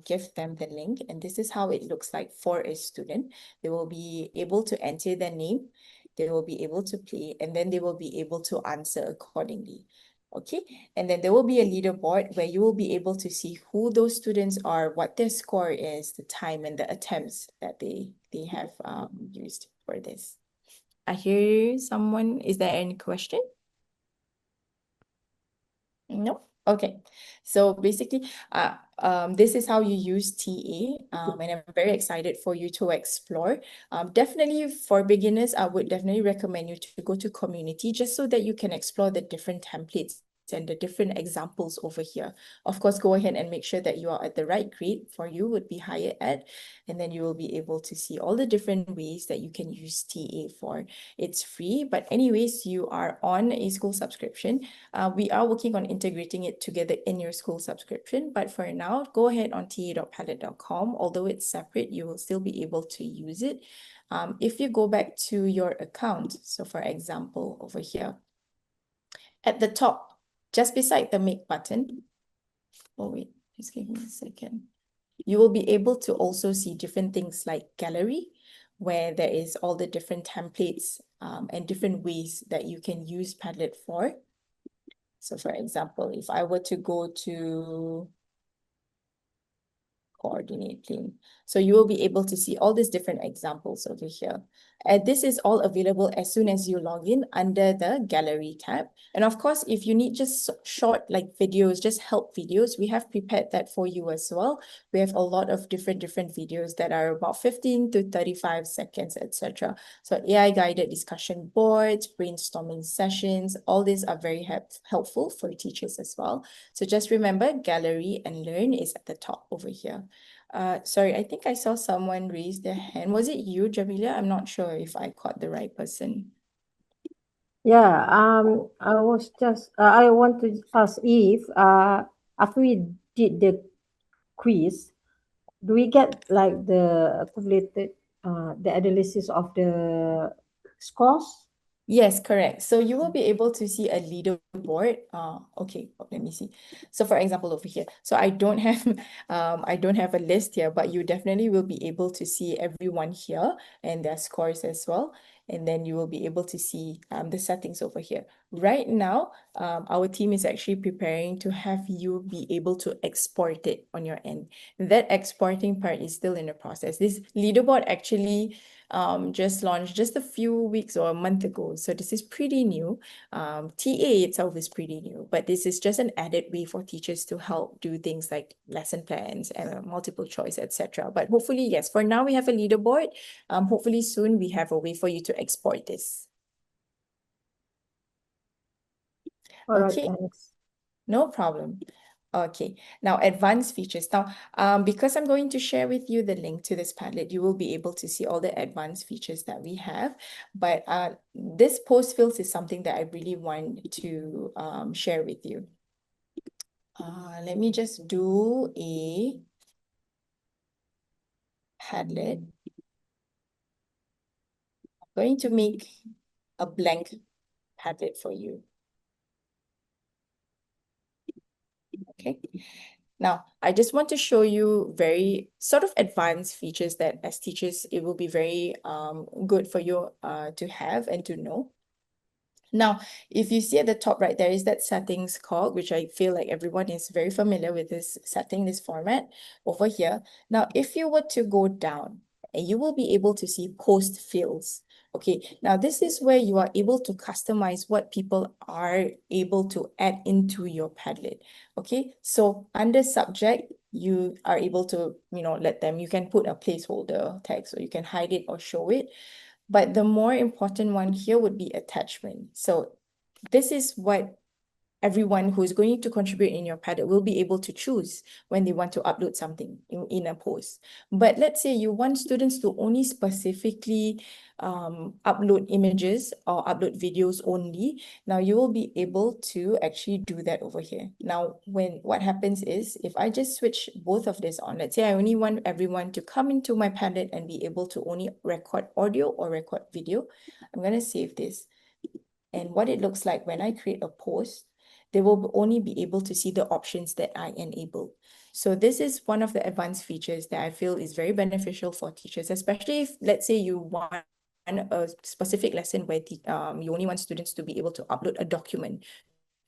give them the link. And this is how it looks like for a student. They will be able to enter their name, they will be able to play, and then they will be able to answer accordingly. Okay, and then there will be a leaderboard where you will be able to see who those students are, what their score is, the time, and the attempts that they have used for this. I hear someone. Is there any question? No? Okay. So basically, this is how you use TA, and I'm very excited for you to explore. Definitely for beginners, I would definitely recommend you to go to community just so that you can explore the different templates and the different examples over here. Of course, go ahead and make sure that you are at the right grade for you would be higher ed, and then you will be able to see all the different ways that you can use TA for. It's free, but anyways, you are on a school subscription. We are working on integrating it together in your school subscription, but for now, go ahead on ta.padlet.com. Although it's separate, you will still be able to use it. If you go back to your account, so for example, over here, at the top, just beside the make button, oh wait, just give me a second. You will be able to also see different things like gallery, where there is all the different templates and different ways that you can use Padlet for. So for example, if I were to go to coordinate plane, so you will be able to see all these different examples over here. And this is all available as soon as you log in under the gallery tab. And of course, if you need just short like videos, just help videos, we have prepared that for you as well. We have a lot of different videos that are about 15 to 35 seconds, etc. So AI guided discussion boards, brainstorming sessions, all these are very helpful for teachers as well. So just remember, gallery and learn is at the top over here. Sorry, I think I saw someone raise their hand. Was it you, Jamila? I'm not sure if I caught the right person. Yeah, I was just I want to ask if after we did the quiz, do we get like the accumulated the analysis of the scores? Yes, correct. So you will be able to see a leaderboard. Okay, let me see. So for example, over here, so I don't have a list here, but you definitely will be able to see everyone here and their scores as well. And then you will be able to see the settings over here. Right now, our team is actually preparing to have you be able to export it on your end. That exporting part is still in the process. This leaderboard actually just launched just a few weeks or a month ago. So this is pretty new. TA itself is pretty new, but this is just an added way for teachers to help do things like lesson plans and multiple choice, etc. But hopefully, yes, for now we have a leaderboard. Hopefully soon we have a way for you to export this. All right, Okay. thanks. No problem. Okay, now advanced features. Now, because I'm going to share with you the link to this Padlet, you will be able to see all the advanced features that we have. But this post fields is something that I really want to share with you. Let me just do a Padlet. I'm going to make a blank Padlet for you. Okay. Now, I just want to show you very sort of advanced features that as teachers, it will be very good for you to have and to know. Now, if you see at the top right, there is that settings cog, which I feel like everyone is very familiar with this setting, this format over here. Now, if you were to go down, you will be able to see post fields. Okay, now this is where you are able to customize what people are able to add into your Padlet. Okay, so under subject, you are able to, let them, you can put a placeholder text, or you can hide it or show it. But the more important one here would be attachment. So this is what everyone who is going to contribute in your Padlet will be able to choose when they want to upload something in a post. But let's say you want students to only specifically upload images or upload videos only. Now you will be able to actually do that over here. Now, what happens is, if I just switch both of this on, let's say I only want everyone to come into my Padlet and be able to only record audio or record video. I'm going to save this. And what it looks like when I create a post, they will only be able to see the options that I enable. So this is one of the advanced features that I feel is very beneficial for teachers, especially if, let's say, you want a specific lesson where you only want students to be able to upload a document.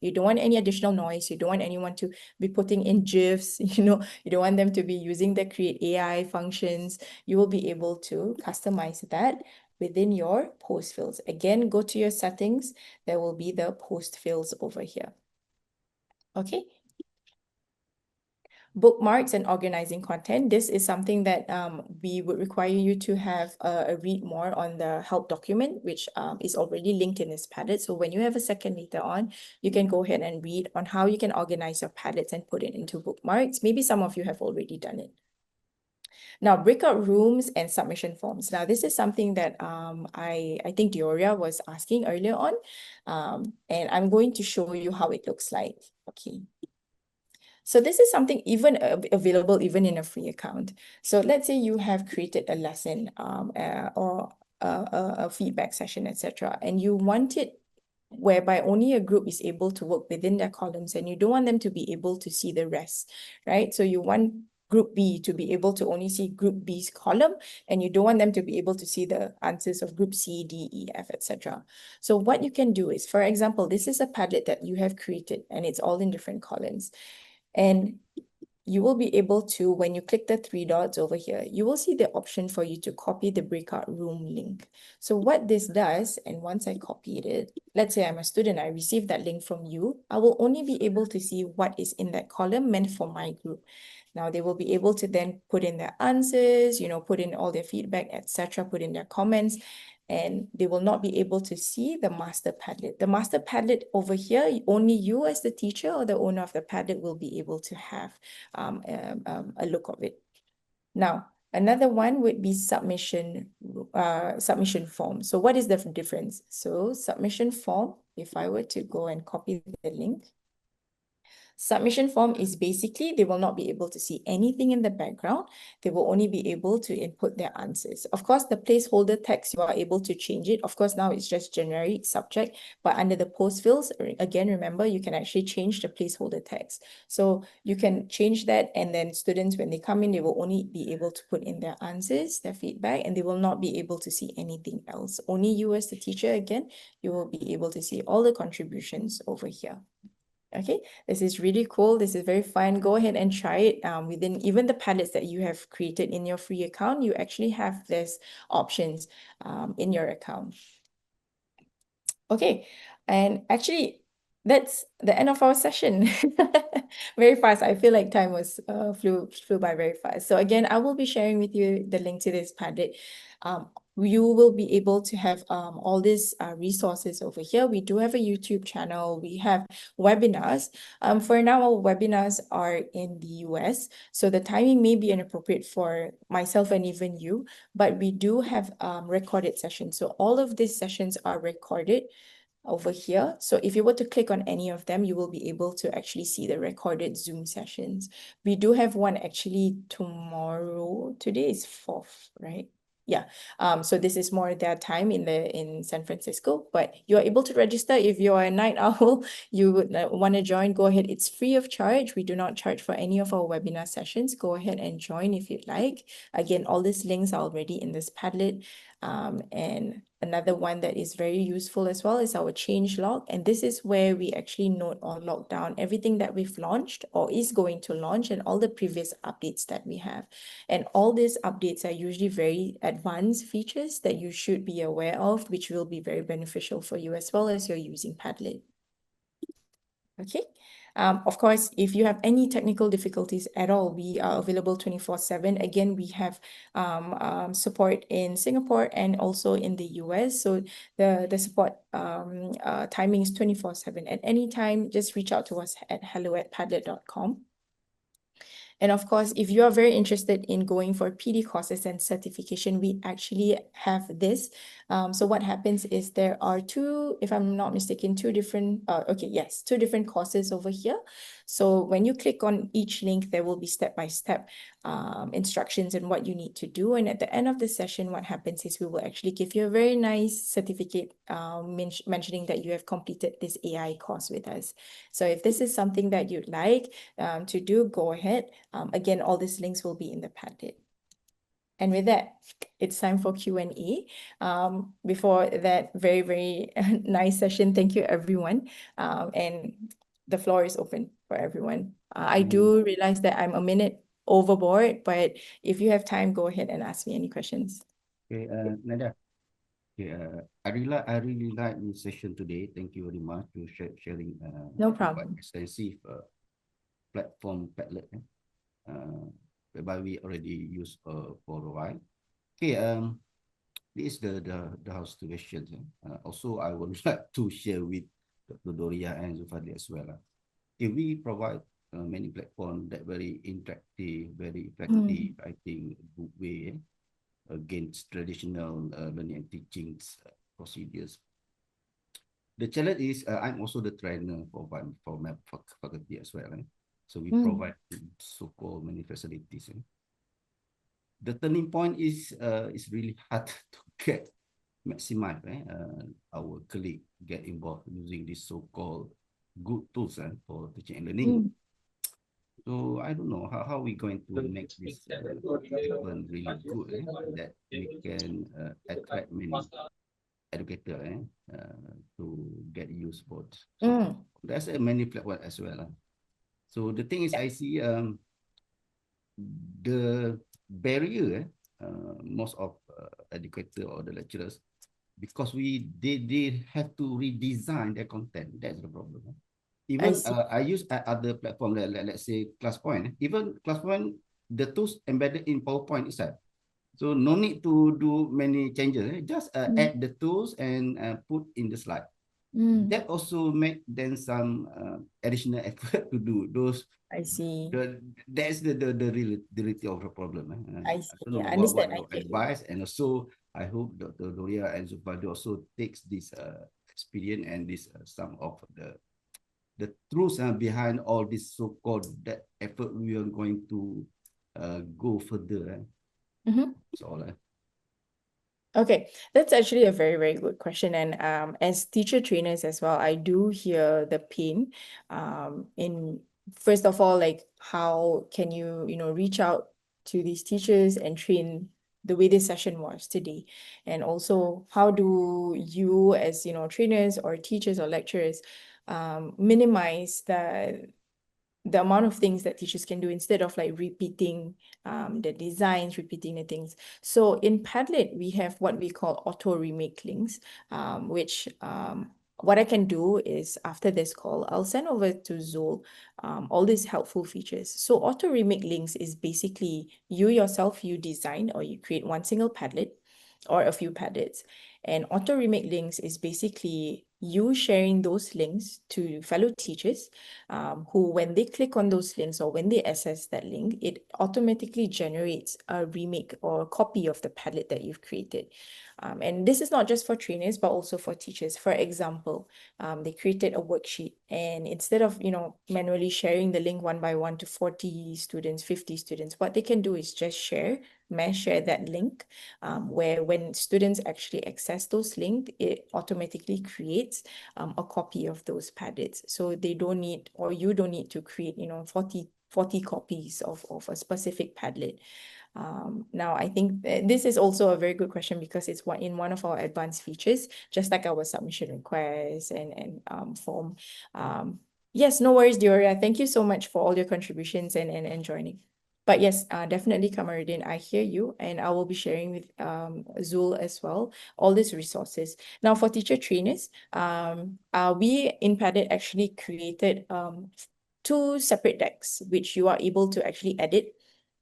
You don't want any additional noise. You don't want anyone to be putting in GIFs, you don't want them to be using the Create AI functions. You will be able to customize that within your post fields. Again, go to your settings. There will be the post fields over here. Okay. Bookmarks and organizing content. This is something that we would require you to have a read more on the help document, which is already linked in this Padlet. So when you have a second later on, you can go ahead and read on how you can organize your Padlets and put it into bookmarks. Maybe some of you have already done it. Now, breakout rooms and submission forms. Now, this is something that I think Dioria was asking earlier on, and I'm going to show you how it looks like. Okay. So this is something even available even in a free account. So let's say you have created a lesson or a feedback session, etc., and you want it whereby only a group is able to work within their columns, and you don't want them to be able to see the rest, right? So you want Group B to be able to only see Group B's column, and you don't want them to be able to see the answers of Group C, D, E, F, etc. So what you can do is, for example, this is a Padlet that you have created, and it's all in different columns. And you will be able to, when you click the three dots over here, you will see the option for you to copy the breakout room link. So what this does, and once I copied it, let's say I'm a student, I received that link from you, I will only be able to see what is in that column meant for my group. Now they will be able to then put in their answers, put in all their feedback, etc., put in their comments, and they will not be able to see the master Padlet. The master Padlet over here, only you as the teacher or the owner of the Padlet will be able to have a look of it. Now, another one would be submission form. So what is the difference? So submission form, if I were to go and copy the link, submission form is basically, they will not be able to see anything in the background. They will only be able to input their answers. Of course, the placeholder text, you are able to change it. Of course, now it's just generic subject, but under the post fields, again, remember, you can actually change the placeholder text. So you can change that, and then students, when they come in, they will only be able to put in their answers, their feedback, and they will not be able to see anything else. Only you as the teacher, again, you will be able to see all the contributions over here. Okay, this is really cool. This is very fun. Go ahead and try it. Within even the Padlets that you have created in your free account, you actually have this options in your account. Okay, and actually, that's the end of our session. Very fast. I feel like time was flew by very fast. So again, I will be sharing with you the link to this Padlet. You will be able to have all these resources over here. We do have a YouTube channel. We have webinars. For now, our webinars are in the US, so the timing may be inappropriate for myself and even you, but we do have recorded sessions. So all of these sessions are recorded over here. So if you were to click on any of them, you will be able to actually see the recorded Zoom sessions. We do have one actually tomorrow. Today is 4th, right? Yeah. So this is more their time in San Francisco, but you're able to register if you're a night owl, you would want to join, go ahead. It's free of charge. We do not charge for any of our webinar sessions. Go ahead and join if you'd like. Again, all these links are already in this Padlet. And another one that is very useful as well is our change log. And this is where we actually note or log down everything that we've launched or is going to launch and all the previous updates that we have. And all these updates are usually very advanced features that you should be aware of, which will be very beneficial for you as well as you're using Padlet. Okay. Of course, if you have any technical difficulties at all, we are available 24/7. Again, we have support in Singapore and also in the US. So the support timing is 24/7. At any time, just reach out to us at hello@padlet.com. And of course, if you are very interested in going for PD courses and certification, we actually have this. So what happens is there are two, if I'm not mistaken, two different courses over here. So when you click on each link, there will be step-by-step instructions and what you need to do. And at the end of the session, what happens is we will actually give you a very nice certificate mentioning that you have completed this AI course with us. So if this is something that you'd like to do, go ahead. Again, all these links will be in the Padlet. And with that, it's time for Q&A. Before that very, very nice session, thank you, everyone. And the floor is open for everyone. I do realize that I'm a minute overboard, but if you have time, go ahead and ask me any questions. Okay, Nadiah. Okay, I really like this session today. Thank you very much for sharing. No quite problem. extensive platform Padlet, whereby we already use for a while. Okay, this is the house questions. Also, I would like to share with Dr. Doria and Zulfadli as well. If we provide many platforms that very interactive, very effective, I think, good way against traditional learning and teaching procedures. The challenge is I'm also the trainer for my faculty as well. So we provide so-called many facilities. The turning point is really hard to get maximize our colleague get involved using this so-called good tools for teaching and learning. So I don't know how we going to make this happen really good that we can attract many educators to get used for. So there's many platforms as well. So the thing is, I see the barrier most of educators or the lecturers, because they have to redesign their content. That's the problem. Even I use other platform like let's say ClassPoint. Even ClassPoint, the tools embedded in PowerPoint itself. So no need to do many changes. Just add the tools and put in the slide. That also make then some additional effort to do those. I see. That's the reality of the problem. I see. don't know I understand. what your advice, and also I hope Dr. Doria and Zulfadli also takes this experience and this some of the truths behind all this so-called that effort we are going to go further. That's all. Okay, that's actually a very, very good question. And as teacher trainers as well, I do hear the pain in, first of all, like how can you, reach out to these teachers and train the way this session was today? And also, how do you as, trainers or teachers or lecturers minimize the amount of things that teachers can do instead of like repeating the designs, repeating the things. So in Padlet, we have what we call auto remake links, which what I can do is after this call, I'll send over to Zul all these helpful features. So auto remake links is basically you yourself, you design or you create one single Padlet or a few Padlets. And auto remake links is basically you sharing those links to fellow teachers who, when they click on those links or when they access that link, it automatically generates a remake or a copy of the Padlet that you've created. And this is not just for trainers, but also for teachers. For example, they created a worksheet, and instead of, manually sharing the link one by one to 40 students, 50 students, what they can do is just mass share that link, where when students actually access those links, it automatically creates a copy of those Padlets. So they don't need, or you don't need to create, 40 copies of a specific Padlet. Now, I think this is also a very good question because it's in one of our advanced features, just like our submission requests and form. Yes, no worries, Dioria. Thank you so much for all your contributions and joining. But yes, definitely, Kamaruddin, I hear you, and I will be sharing with Zul as well all these resources. Now, for teacher trainers, we in Padlet actually created 2 separate decks, which you are able to actually edit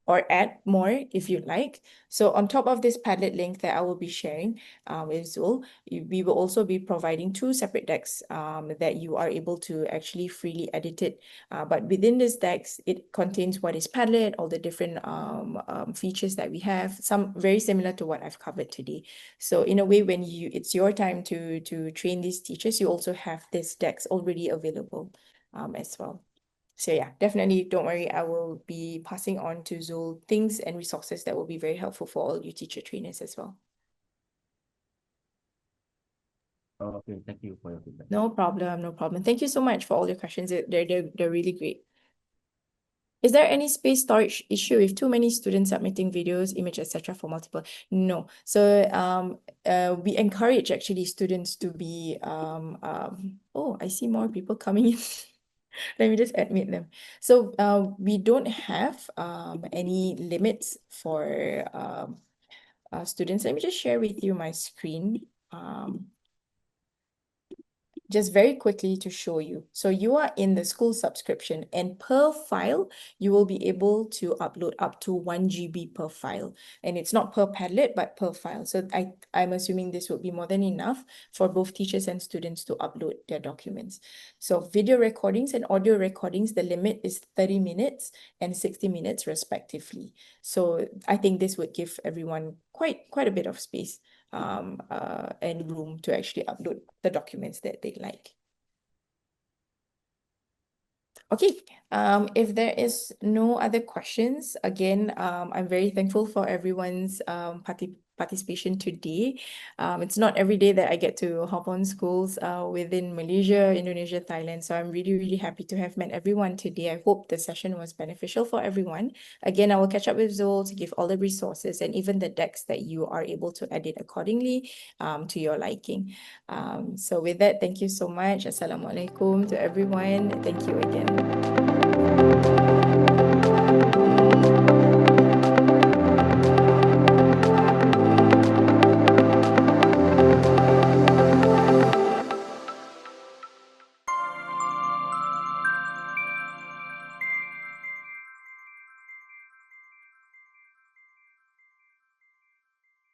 or add more if you like. So on top of this Padlet link that I will be sharing with Zul, we will also be providing 2 separate decks that you are able to actually freely edit it. But within this decks, it contains what is Padlet, all the different features that we have, some very similar to what I've covered today. So in a way, when it's your time to train these teachers, you also have this decks already available as well. So yeah, definitely don't worry. I will be passing on to Zul things and resources that will be very helpful for all you teacher trainers as well. Okay, thank you for your feedback. No problem, no problem. Thank you so much for all your questions. They're really great. Is there any space storage issue with too many students submitting videos, images, etc. for multiple? No. So we encourage actually students to be oh, I see more people coming in. Let me just admit them. So we don't have any limits for students. Let me just share with you my screen. Just very quickly to show you. So you are in the school subscription, and per file, you will be able to upload up to 1 GB per file. And it's not per Padlet, but per file. So I'm assuming this would be more than enough for both teachers and students to upload their documents. So video recordings and audio recordings, the limit is 30 minutes and 60 minutes respectively. So I think this would give everyone quite a bit of space and room to actually upload the documents that they like. Okay, if there is no other questions, again, I'm very thankful for everyone's participation today. It's not every day that I get to hop on schools within Malaysia, Indonesia, Thailand. So I'm really, really happy to have met everyone today. I hope the session was beneficial for everyone. Again, I will catch up with Zul to give all the resources and even the decks that you are able to edit accordingly to your liking. So with that, thank you so much. Assalamualaikum to everyone. Thank you again.